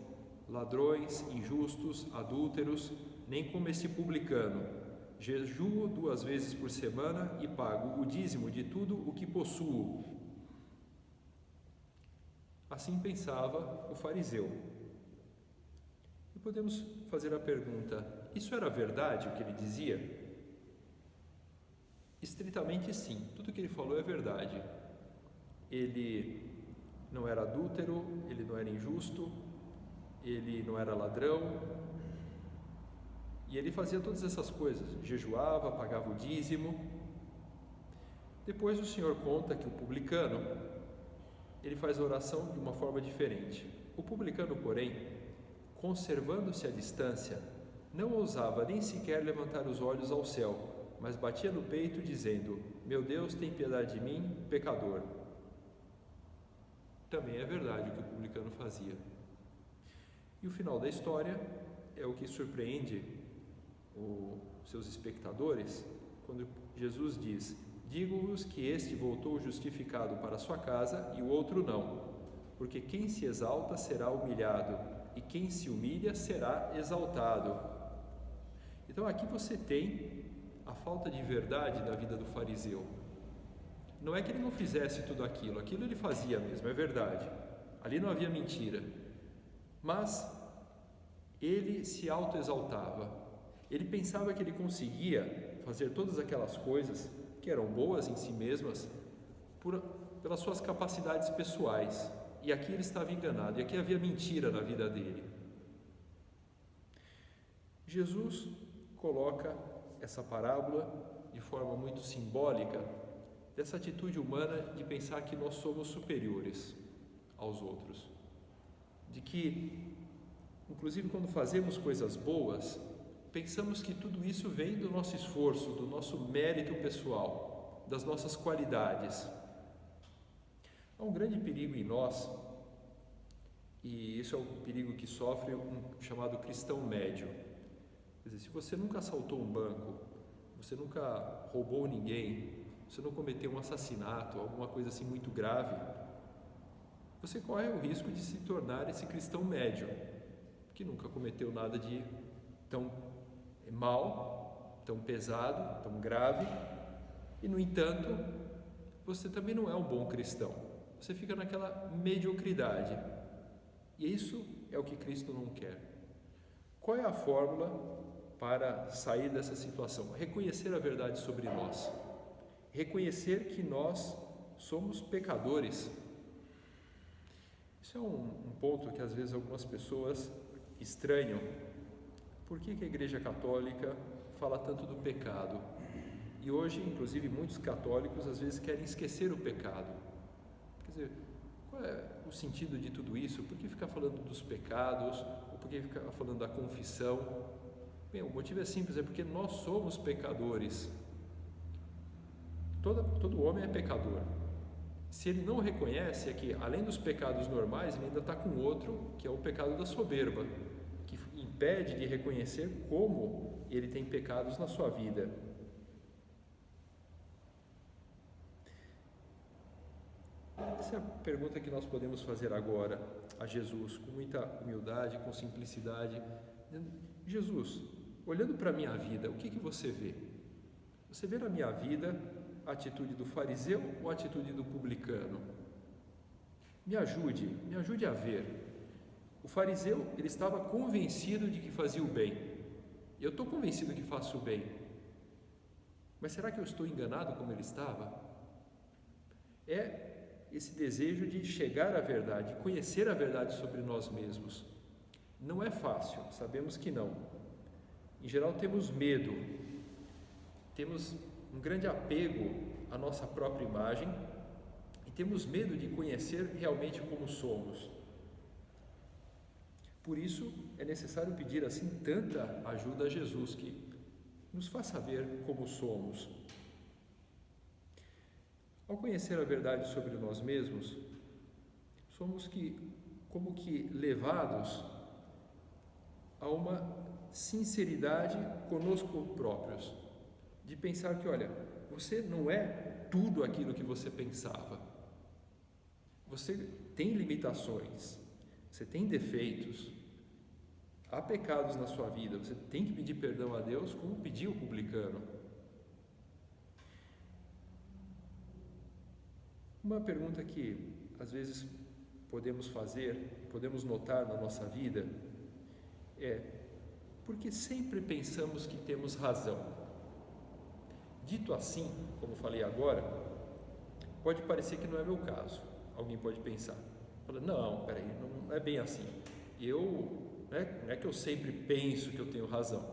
A: ladrões, injustos, adúlteros, nem como este publicano. Jejuo 2 vezes por semana e pago o dízimo de tudo o que possuo. Assim pensava o fariseu. E podemos fazer a pergunta: isso era verdade o que ele dizia? Estritamente sim, tudo que ele falou é verdade. Ele não era adúltero, ele não era injusto, ele não era ladrão, e ele fazia todas essas coisas, jejuava, pagava o dízimo, Depois o Senhor conta que o publicano, ele faz a oração de uma forma diferente. O publicano, porém, conservando-se à distância, não ousava nem sequer levantar os olhos ao céu, mas batia no peito dizendo: meu Deus, tem piedade de mim, pecador. Também é verdade o que o publicano fazia. E o final da história é o que surpreende os seus espectadores, quando Jesus diz: digo-vos que este voltou justificado para a sua casa e o outro não, porque quem se exalta será humilhado e quem se humilha será exaltado. Então aqui você tem a falta de verdade da vida do fariseu. Não é que ele não fizesse tudo aquilo ele fazia mesmo, é verdade. Ali não havia mentira. Mas ele se autoexaltava. Ele pensava que ele conseguia fazer todas aquelas coisas que eram boas em si mesmas pelas suas capacidades pessoais. E aqui ele estava enganado, e aqui havia mentira na vida dele. Jesus coloca essa parábola de forma muito simbólica dessa atitude humana de pensar que nós somos superiores aos outros. De que, inclusive quando fazemos coisas boas, pensamos que tudo isso vem do nosso esforço, do nosso mérito pessoal, das nossas qualidades. Há um grande perigo em nós, e isso é o perigo que sofre um chamado cristão médio. Quer dizer, se você nunca assaltou um banco, você nunca roubou ninguém, você não cometeu um assassinato, alguma coisa assim muito grave, você corre o risco de se tornar esse cristão médio, que nunca cometeu nada de tão mal, tão pesado, tão grave, e no entanto, você também não é um bom cristão. Você fica naquela mediocridade. E isso é o que Cristo não quer. Qual é a fórmula para sair dessa situação? Reconhecer a verdade sobre nós. Reconhecer que nós somos pecadores. Isso é um ponto que às vezes algumas pessoas estranham. Por que a Igreja Católica fala tanto do pecado? E hoje, inclusive, muitos católicos às vezes querem esquecer o pecado. Quer dizer, qual é o sentido de tudo isso? Por que ficar falando dos pecados? Ou por que ficar falando da confissão? Bem, o motivo é simples, é porque nós somos pecadores. Todo homem é pecador. Se ele não reconhece, é que além dos pecados normais, ele ainda está com outro, que é o pecado da soberba, que impede de reconhecer como ele tem pecados na sua vida. Essa é a pergunta que nós podemos fazer agora a Jesus, com muita humildade, com simplicidade. Jesus, olhando para a minha vida, o que você vê? Você vê na minha vida a atitude do fariseu ou a atitude do publicano? Me ajude a ver. O fariseu, ele estava convencido de que fazia o bem. Eu estou convencido que faço o bem. Mas será que eu estou enganado como ele estava? É esse desejo de chegar à verdade, conhecer a verdade sobre nós mesmos. Não é fácil, sabemos que não. Em geral temos medo, temos um grande apego à nossa própria imagem e temos medo de conhecer realmente como somos. Por isso é necessário pedir assim tanta ajuda a Jesus, que nos faça ver como somos. Ao conhecer a verdade sobre nós mesmos, somos como que levados a uma sinceridade conosco próprios, de pensar que, olha, você não é tudo aquilo que você pensava. Você tem limitações, você tem defeitos, há pecados na sua vida, você tem que pedir perdão a Deus como pediu o publicano. Uma pergunta que às vezes podemos notar na nossa vida é: por que sempre pensamos que temos razão? Dito assim, como falei agora, pode parecer que não é meu caso. Alguém pode pensar, não, peraí, não é bem assim. Não é que eu sempre penso que eu tenho razão.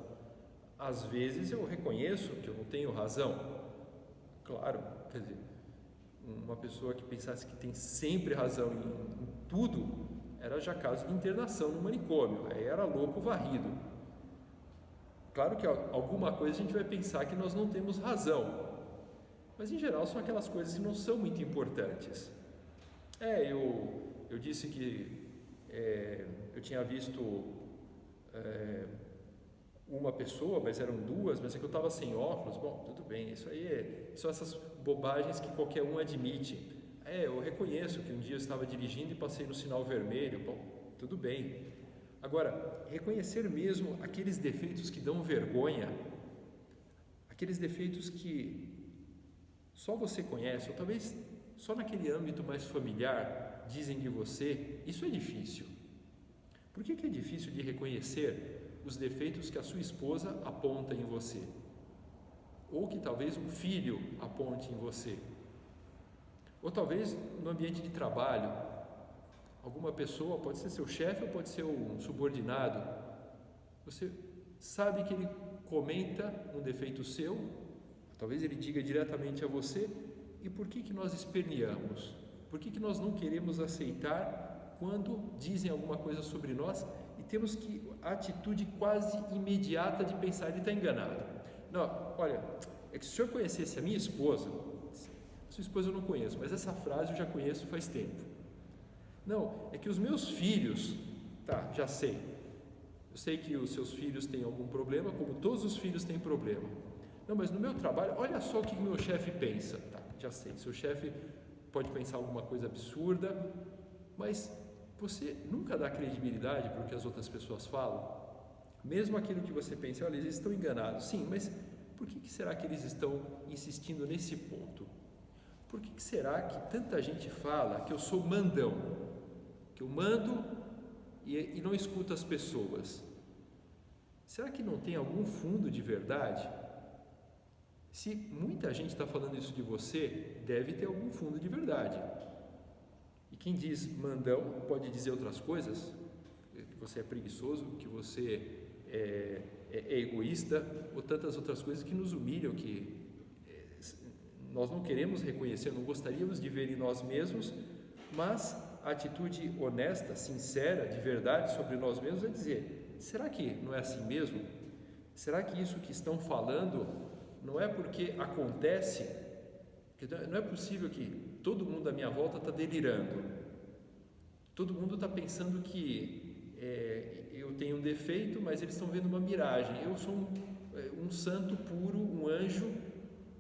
A: Às vezes eu reconheço que eu não tenho razão. Claro, quer dizer, uma pessoa que pensasse que tem sempre razão em tudo, era já caso de internação no manicômio, aí era louco varrido. Claro que alguma coisa a gente vai pensar que nós não temos razão, mas em geral são aquelas coisas que não são muito importantes. Eu disse que eu tinha visto uma pessoa, mas eram duas, mas é que eu estava sem óculos. Bom, tudo bem, isso aí são essas bobagens que qualquer um admite. Eu reconheço que um dia eu estava dirigindo e passei no sinal vermelho. Bom, tudo bem. Agora, reconhecer mesmo aqueles defeitos que dão vergonha, aqueles defeitos que só você conhece, ou talvez só naquele âmbito mais familiar dizem de você, isso é difícil. Por que é difícil de reconhecer os defeitos que a sua esposa aponta em você? Ou que talvez um filho aponte em você? Ou talvez no ambiente de trabalho, alguma pessoa, pode ser seu chefe ou pode ser um subordinado, você sabe que ele comenta um defeito seu, talvez ele diga diretamente a você, e por que nós esperneamos? Por que nós não queremos aceitar quando dizem alguma coisa sobre nós e temos a atitude quase imediata de pensar, ele está enganado. Não, olha, é que se o senhor conhecesse a minha esposa, sua esposa eu não conheço, mas essa frase eu já conheço faz tempo. Não, é que os meus filhos, tá, já sei. Eu sei que os seus filhos têm algum problema, como todos os filhos têm problema. Não, mas no meu trabalho, olha só o que meu chefe pensa. Tá, já sei, seu chefe pode pensar alguma coisa absurda, mas você nunca dá credibilidade para o que as outras pessoas falam? Mesmo aquilo que você pensa, olha, eles estão enganados. Sim, mas por que será que eles estão insistindo nesse ponto? Por que será que tanta gente fala que eu sou mandão? Que eu mando e não escuto as pessoas? Será que não tem algum fundo de verdade? Se muita gente está falando isso de você, deve ter algum fundo de verdade. E quem diz mandão pode dizer outras coisas, que você é preguiçoso, que você é egoísta, ou tantas outras coisas que nos humilham, que nós não queremos reconhecer, não gostaríamos de ver em nós mesmos, mas a atitude honesta, sincera, de verdade sobre nós mesmos é dizer, será que não é assim mesmo? Será que isso que estão falando não é porque acontece? Não é possível que todo mundo à minha volta está delirando, todo mundo está pensando que eu tenho um defeito, mas eles estão vendo uma miragem. Eu sou um santo puro, um anjo,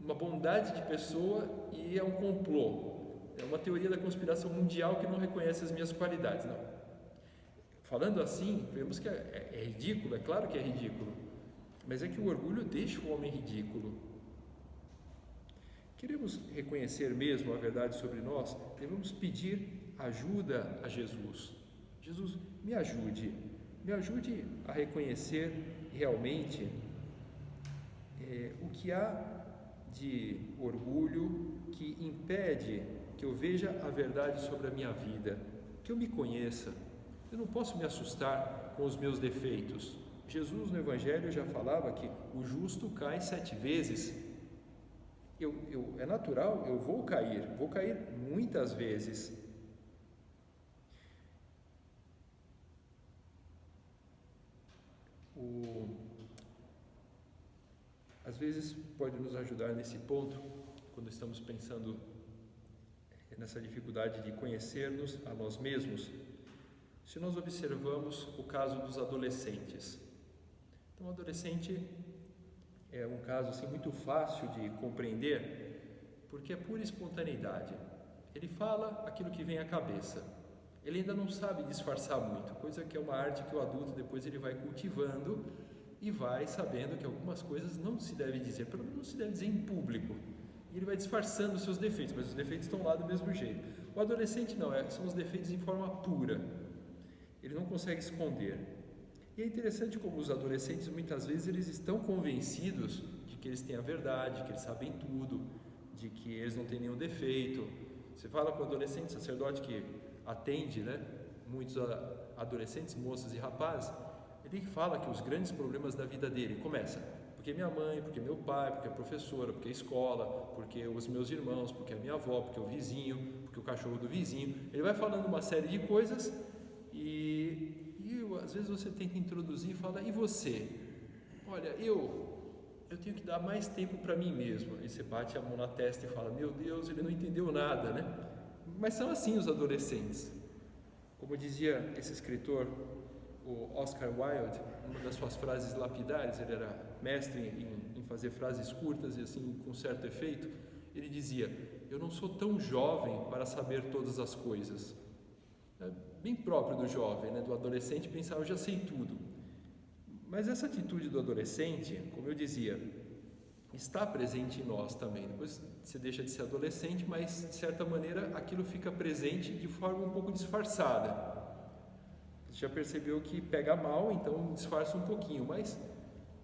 A: uma bondade de pessoa, e é um complô, é uma teoria da conspiração mundial que não reconhece as minhas qualidades. Não. Falando assim, vemos que é ridículo, é claro que é ridículo, mas é que o orgulho deixa o homem ridículo. Queremos reconhecer mesmo a verdade sobre nós, devemos pedir ajuda a Jesus. Jesus, me ajude a reconhecer realmente o que há de orgulho que impede que eu veja a verdade sobre a minha vida, que eu me conheça. Eu não posso me assustar com os meus defeitos. Jesus no Evangelho já falava que o justo cai 7 vezes. É natural, eu vou cair muitas vezes. Às vezes pode nos ajudar nesse ponto, quando estamos pensando nessa dificuldade de conhecermos a nós mesmos, se nós observamos o caso dos adolescentes. Então, o adolescente é um caso assim, muito fácil de compreender, porque é pura espontaneidade. Ele fala aquilo que vem à cabeça. Ele ainda não sabe disfarçar muito, coisa que é uma arte que o adulto depois ele vai cultivando e vai sabendo que algumas coisas não se deve dizer, pelo menos não se deve dizer em público. E ele vai disfarçando os seus defeitos, mas os defeitos estão lá do mesmo jeito. O adolescente não, são os defeitos em forma pura. Ele não consegue esconder. E é interessante como os adolescentes, muitas vezes, eles estão convencidos de que eles têm a verdade, que eles sabem tudo, de que eles não têm nenhum defeito. Você fala com o adolescente, sacerdote que atende, muitos adolescentes, moças e rapazes, ele fala que os grandes problemas da vida dele começam. Porque minha mãe, porque meu pai, porque a professora, porque a escola, porque os meus irmãos, porque a minha avó, porque o vizinho, porque o cachorro do vizinho. Ele vai falando uma série de coisas e às vezes você tem que introduzir e fala, e você? Olha, eu tenho que dar mais tempo para mim mesmo. Aí você bate a mão na testa e fala, meu Deus, ele não entendeu nada, né? Mas são assim os adolescentes. Como dizia esse escritor, o Oscar Wilde, uma das suas frases lapidares, ele era mestre em fazer frases curtas e assim com certo efeito, ele dizia, eu não sou tão jovem para saber todas as coisas. É bem próprio do jovem, né? Do adolescente pensar, eu já sei tudo. Mas essa atitude do adolescente, como eu dizia, está presente em nós também. Depois você deixa de ser adolescente, mas de certa maneira aquilo fica presente de forma um pouco disfarçada. Você já percebeu que pega mal, então disfarça um pouquinho, mas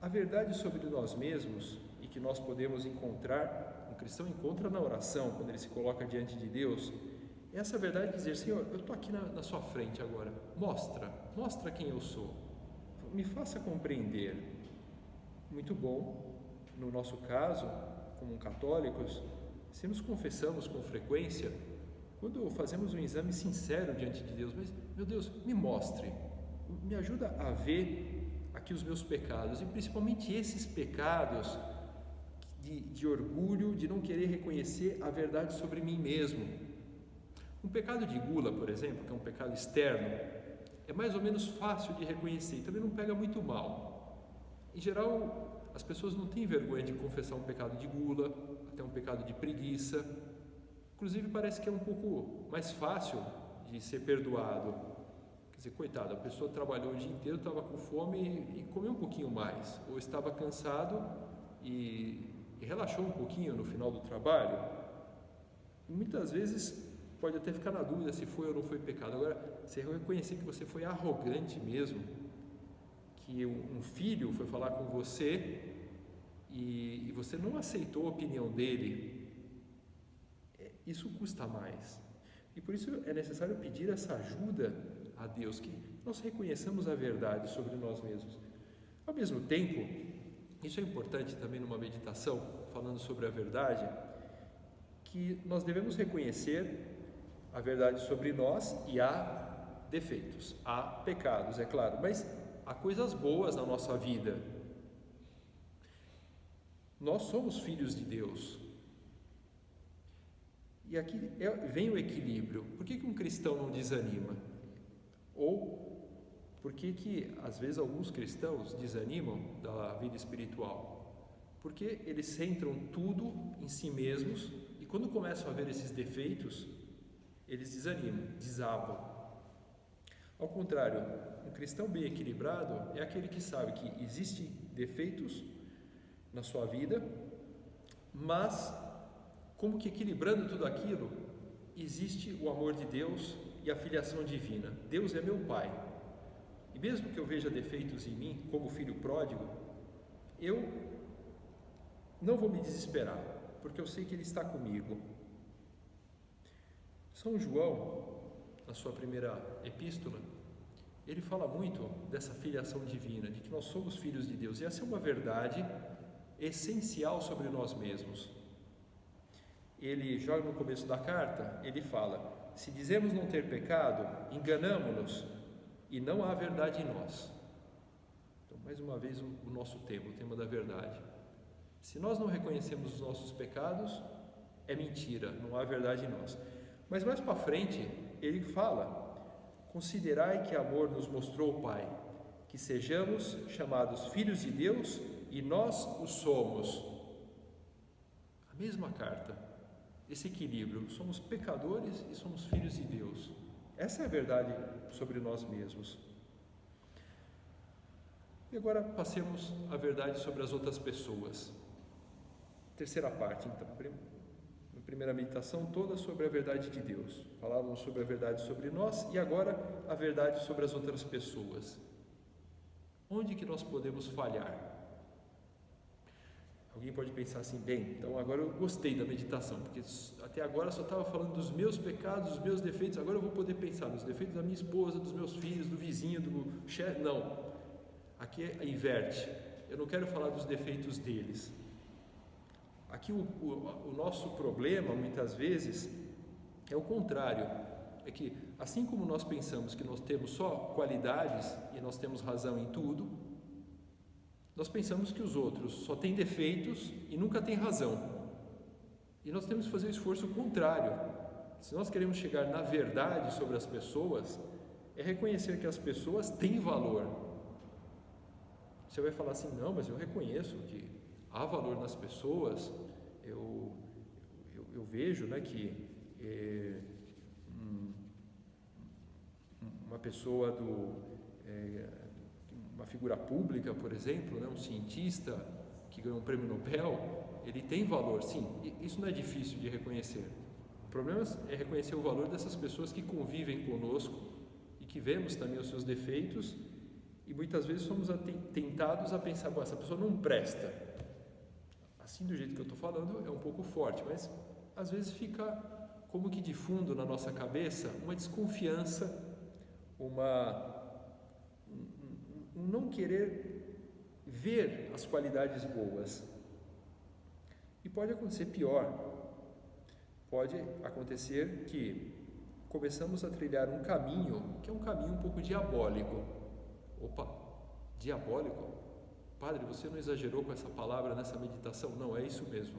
A: a verdade sobre nós mesmos e que nós podemos encontrar, um cristão encontra na oração, quando ele se coloca diante de Deus, é essa verdade de dizer, Senhor, eu estou aqui na sua frente agora, mostra quem eu sou, me faça compreender. Muito bom, no nosso caso, como católicos, se nos confessamos com frequência, quando fazemos um exame sincero diante de Deus, mas, meu Deus, me mostre, me ajuda a ver aqui os meus pecados, e principalmente esses pecados de orgulho, de não querer reconhecer a verdade sobre mim mesmo. Um pecado de gula, por exemplo, que é um pecado externo, é mais ou menos fácil de reconhecer e também não pega muito mal. Em geral, as pessoas não têm vergonha de confessar um pecado de gula, até um pecado de preguiça. Inclusive parece que é um pouco mais fácil de ser perdoado. Quer dizer, coitado, a pessoa trabalhou o dia inteiro, estava com fome e comeu um pouquinho mais, ou estava cansado e relaxou um pouquinho no final do trabalho. E muitas vezes pode até ficar na dúvida se foi ou não foi pecado. Agora, você reconhecer que você foi arrogante mesmo, que um filho foi falar com você e você não aceitou a opinião dele, isso custa mais. E por isso é necessário pedir essa ajuda a Deus, que nós reconheçamos a verdade sobre nós mesmos. Ao mesmo tempo, isso é importante também numa meditação, falando sobre a verdade, que nós devemos reconhecer a verdade sobre nós e há defeitos, há pecados, é claro, mas há coisas boas na nossa vida. Nós somos filhos de Deus. E aqui vem o equilíbrio. Por que um cristão não desanima? Ou por que às vezes alguns cristãos desanimam da vida espiritual? Porque eles centram tudo em si mesmos e quando começam a ver esses defeitos, eles desanimam, desabam. Ao contrário, um cristão bem equilibrado é aquele que sabe que existem defeitos na sua vida, mas como que equilibrando tudo aquilo, existe o amor de Deus e a filiação divina. Deus é meu Pai. E mesmo que eu veja defeitos em mim, como filho pródigo, eu não vou me desesperar, porque eu sei que Ele está comigo. São João, na sua primeira epístola, ele fala muito dessa filiação divina, de que nós somos filhos de Deus, e essa é uma verdade essencial sobre nós mesmos. Ele joga no começo da carta, ele fala, se dizemos não ter pecado, enganamo-nos e não há verdade em nós. Então, mais uma vez, o nosso tema, o tema da verdade. Se nós não reconhecemos os nossos pecados, é mentira, não há verdade em nós. Mas mais para frente, ele fala, considerai que amor nos mostrou o Pai, que sejamos chamados filhos de Deus e nós o somos. A mesma carta, esse equilíbrio, somos pecadores e somos filhos de Deus. Essa é a verdade sobre nós mesmos. E agora passemos à verdade sobre as outras pessoas. Terceira parte, então. Primeira meditação toda sobre a verdade de Deus. Falávamos sobre a verdade sobre nós e agora a verdade sobre as outras pessoas. Onde que nós podemos falhar? Alguém pode pensar assim, bem, então agora eu gostei da meditação, porque até agora só estava falando dos meus pecados, dos meus defeitos, agora eu vou poder pensar nos defeitos da minha esposa, dos meus filhos, do vizinho, do chefe. Não, aqui inverte. eu não quero falar dos defeitos deles. Aqui o nosso problema, muitas vezes, é o contrário. É que, assim como nós pensamos que nós temos só qualidades e nós temos razão em tudo, nós pensamos que os outros só têm defeitos e nunca têm razão. E nós temos que fazer o esforço contrário. Se nós queremos chegar na verdade sobre as pessoas, é reconhecer que as pessoas têm valor. Você vai falar assim, não, mas eu reconheço que há valor nas pessoas, eu vejo, né, que uma pessoa uma figura pública, por exemplo, né, um cientista que ganhou um prêmio Nobel, ele tem valor, sim, isso não é difícil de reconhecer. O problema é reconhecer o valor dessas pessoas que convivem conosco e que vemos também os seus defeitos e muitas vezes somos tentados a pensar, bom, essa pessoa não presta. Assim, do jeito que eu estou falando, é um pouco forte, mas às vezes fica como que de fundo na nossa cabeça uma desconfiança, um não querer ver as qualidades boas. E pode acontecer pior. Pode acontecer que começamos a trilhar um caminho que é um caminho um pouco diabólico. Opa, diabólico? Padre, você não exagerou com essa palavra nessa meditação? Não, é isso mesmo.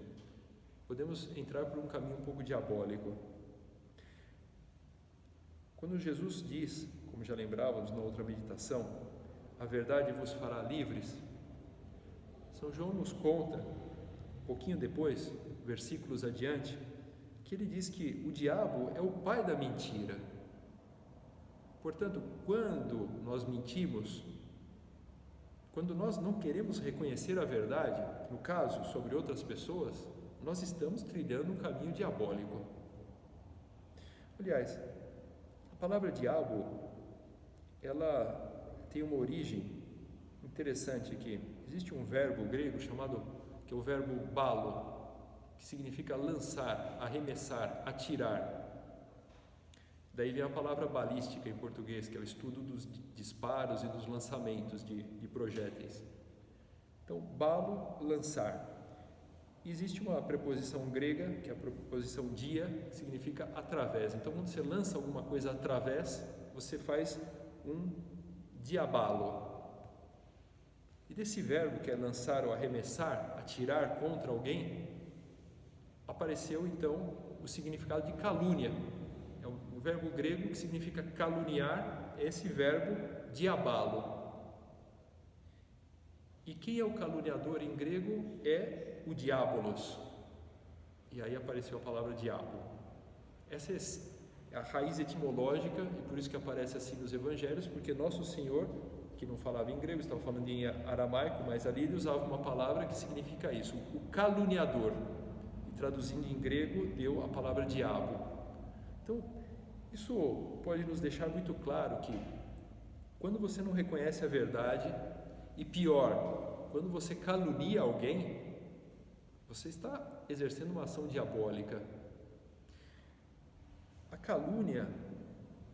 A: Podemos entrar por um caminho um pouco diabólico. Quando Jesus diz, como já lembrávamos na outra meditação, a verdade vos fará livres, São João nos conta, um pouquinho depois, versículos adiante, que ele diz que o diabo é o pai da mentira. Portanto, quando nós mentimos, quando nós não queremos reconhecer a verdade, no caso, sobre outras pessoas, nós estamos trilhando um caminho diabólico. Aliás, a palavra diabo, ela tem uma origem interessante aqui. Existe um verbo grego que é o verbo balo, que significa lançar, arremessar, atirar. Daí vem a palavra balística em português, que é o estudo dos disparos e dos lançamentos de projéteis. Então, balo, lançar. E existe uma preposição grega, que é a preposição dia, que significa através. Então, quando você lança alguma coisa através, você faz um diabalo. E desse verbo, que é lançar ou arremessar, atirar contra alguém, apareceu então o significado de calúnia. É um verbo grego que significa caluniar, é esse verbo diabalo. E quem é o caluniador em grego? É o diabolos. E aí apareceu a palavra diabo. Essa é a raiz etimológica, e por isso que aparece assim nos evangelhos, porque Nosso Senhor, que não falava em grego, estava falando em aramaico, mas ali ele usava uma palavra que significa isso, o caluniador. E traduzindo em grego, deu a palavra diabo. Então, isso pode nos deixar muito claro que quando você não reconhece a verdade, e pior, quando você calunia alguém, você está exercendo uma ação diabólica. A calúnia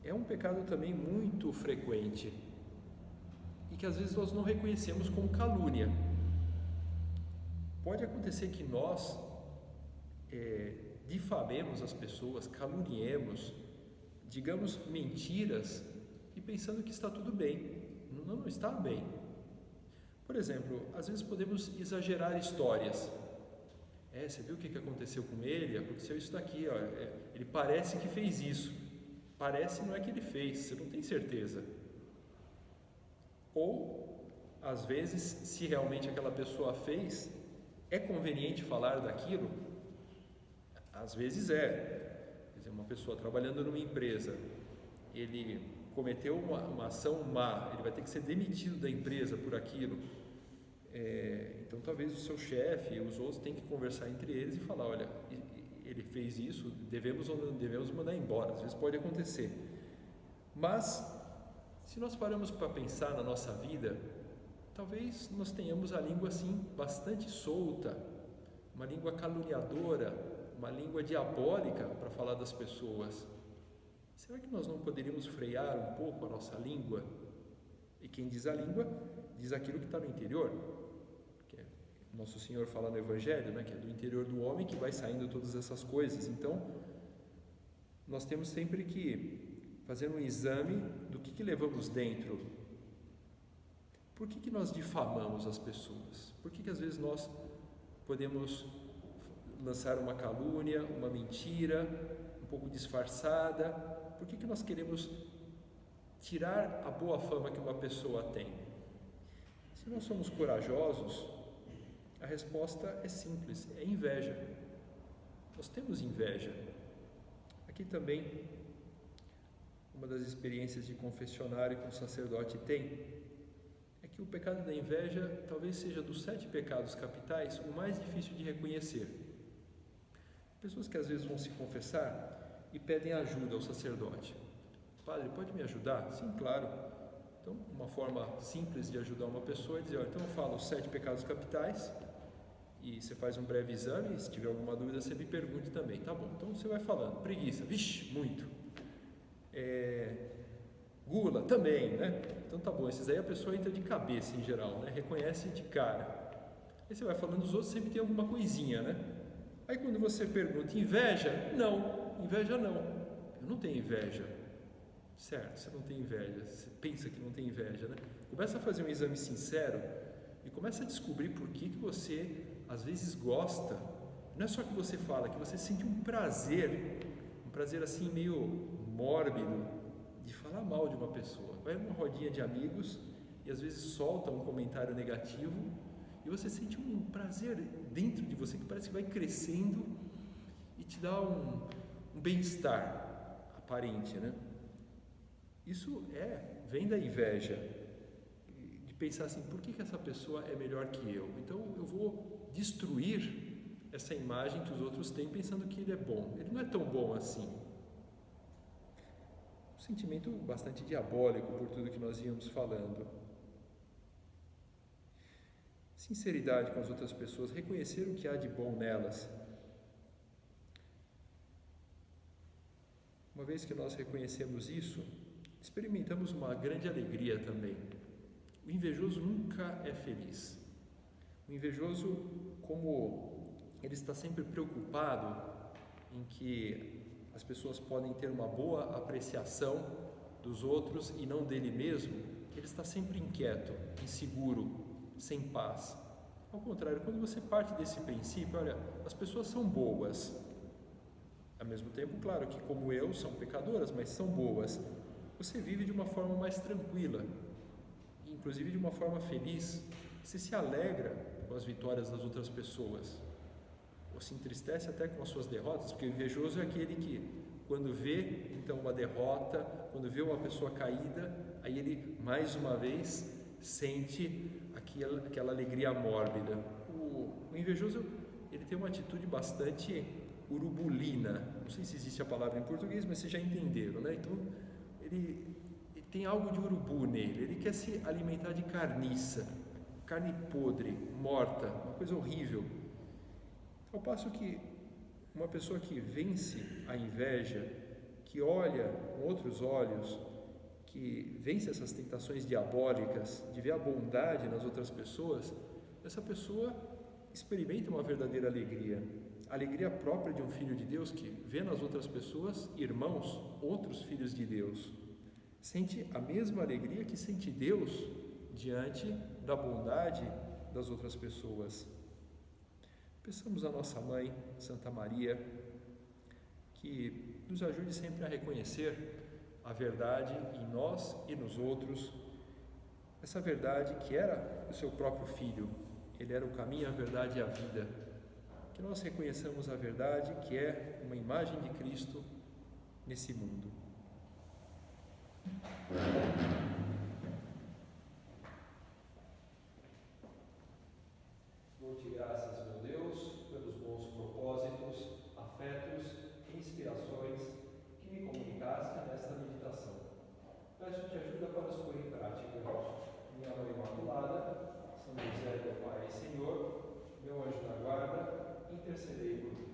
A: é um pecado também muito frequente e que às vezes nós não reconhecemos como calúnia. Pode acontecer que nós difamemos as pessoas, caluniemos, digamos mentiras e pensando que está tudo bem. Não está bem. Por exemplo, às vezes podemos exagerar histórias. Você viu o que aconteceu com ele? Aconteceu isso daqui, ó. Ele parece que fez isso. Parece, não é que ele fez, você não tem certeza. Ou, às vezes, se realmente aquela pessoa fez, é conveniente falar daquilo? Às vezes é. Quer dizer, uma pessoa trabalhando numa empresa, ele cometeu uma ação má, ele vai ter que ser demitido da empresa por aquilo. Então talvez o seu chefe e os outros tenham que conversar entre eles e falar, olha, ele fez isso, devemos ou não devemos mandar embora. Às vezes pode acontecer, mas se nós paramos para pensar na nossa vida, talvez nós tenhamos a língua assim bastante solta, uma língua caluniadora, uma língua diabólica para falar das pessoas. Será que nós não poderíamos frear um pouco a nossa língua? E quem diz a língua, diz aquilo que está no interior. Nosso Senhor fala no Evangelho, né, que é do interior do homem que vai saindo todas essas coisas. Então, nós temos sempre que fazer um exame do que levamos dentro. Por que nós difamamos as pessoas? Por que às vezes nós podemos lançar uma calúnia, uma mentira, um pouco disfarçada? Por que nós queremos tirar a boa fama que uma pessoa tem? Se nós somos corajosos, a resposta é simples, é inveja. Nós temos inveja. Aqui também, uma das experiências de confessionário que um sacerdote tem, é que o pecado da inveja talvez seja dos 7 pecados capitais o mais difícil de reconhecer. Pessoas que às vezes vão se confessar e pedem ajuda ao sacerdote. Padre, pode me ajudar? Sim, claro. Então, uma forma simples de ajudar uma pessoa é dizer, então eu falo os 7 pecados capitais e você faz um breve exame, se tiver alguma dúvida você me pergunte também. Tá bom, então você vai falando. Preguiça, vixe, muito. Gula, também, né? Então tá bom, esses aí a pessoa entra de cabeça em geral, né? Reconhece de cara. Aí você vai falando dos outros, sempre tem alguma coisinha, né? Aí quando você pergunta, inveja? Não, inveja não. Eu não tenho inveja. Certo, você não tem inveja, você pensa que não tem inveja, né? Começa a fazer um exame sincero e começa a descobrir por que você às vezes gosta. Não é só que você fala, que você sente um prazer assim meio mórbido de falar mal de uma pessoa. Vai numa rodinha de amigos e às vezes solta um comentário negativo e você sente um prazer dentro de você que parece que vai crescendo e te dá um bem-estar aparente, né? Isso vem da inveja, de pensar assim, por que essa pessoa é melhor que eu? Então eu vou destruir essa imagem que os outros têm pensando que ele é bom. Ele não é tão bom assim. Um sentimento bastante diabólico por tudo que nós íamos falando. Sinceridade com as outras pessoas, reconhecer o que há de bom nelas. Uma vez que nós reconhecemos isso, experimentamos uma grande alegria também. O invejoso nunca é feliz. O invejoso, como ele está sempre preocupado em que as pessoas podem ter uma boa apreciação dos outros e não dele mesmo, ele está sempre inquieto, inseguro, sem paz. Ao contrário, quando você parte desse princípio, olha, as pessoas são boas. Ao mesmo tempo, claro que como eu, são pecadoras, mas são boas. Você vive de uma forma mais tranquila, inclusive de uma forma feliz. Você se alegra com as vitórias das outras pessoas, ou se entristece até com as suas derrotas, porque o invejoso é aquele que, quando vê então uma derrota, quando vê uma pessoa caída, aí ele mais uma vez sente aquela alegria mórbida. O invejoso, ele tem uma atitude bastante urubulina. Não sei se existe a palavra em português, mas vocês já entenderam, né? Então ele tem algo de urubu nele, ele quer se alimentar de carniça, carne podre, morta, uma coisa horrível. Ao passo que uma pessoa que vence a inveja, que olha com outros olhos, que vence essas tentações diabólicas de ver a bondade nas outras pessoas, essa pessoa experimenta uma verdadeira alegria, a alegria própria de um filho de Deus que vê nas outras pessoas irmãos, outros filhos de Deus. Sente a mesma alegria que sente Deus diante da bondade das outras pessoas. Peçamos a nossa Mãe, Santa Maria, que nos ajude sempre a reconhecer a verdade em nós e nos outros, essa verdade que era o seu próprio Filho. Ele era o caminho, a verdade e a vida. Que nós reconheçamos a verdade que é uma imagem de Cristo nesse mundo. Dou-te graças, meu Deus, pelos bons propósitos, afetos e inspirações que me comunicaste nesta meditação. Peço-te ajuda para os pôr em prática. Minha Mãe Imaculada, São José, meu Pai e Senhor, meu anjo da guarda, intercedei por mim.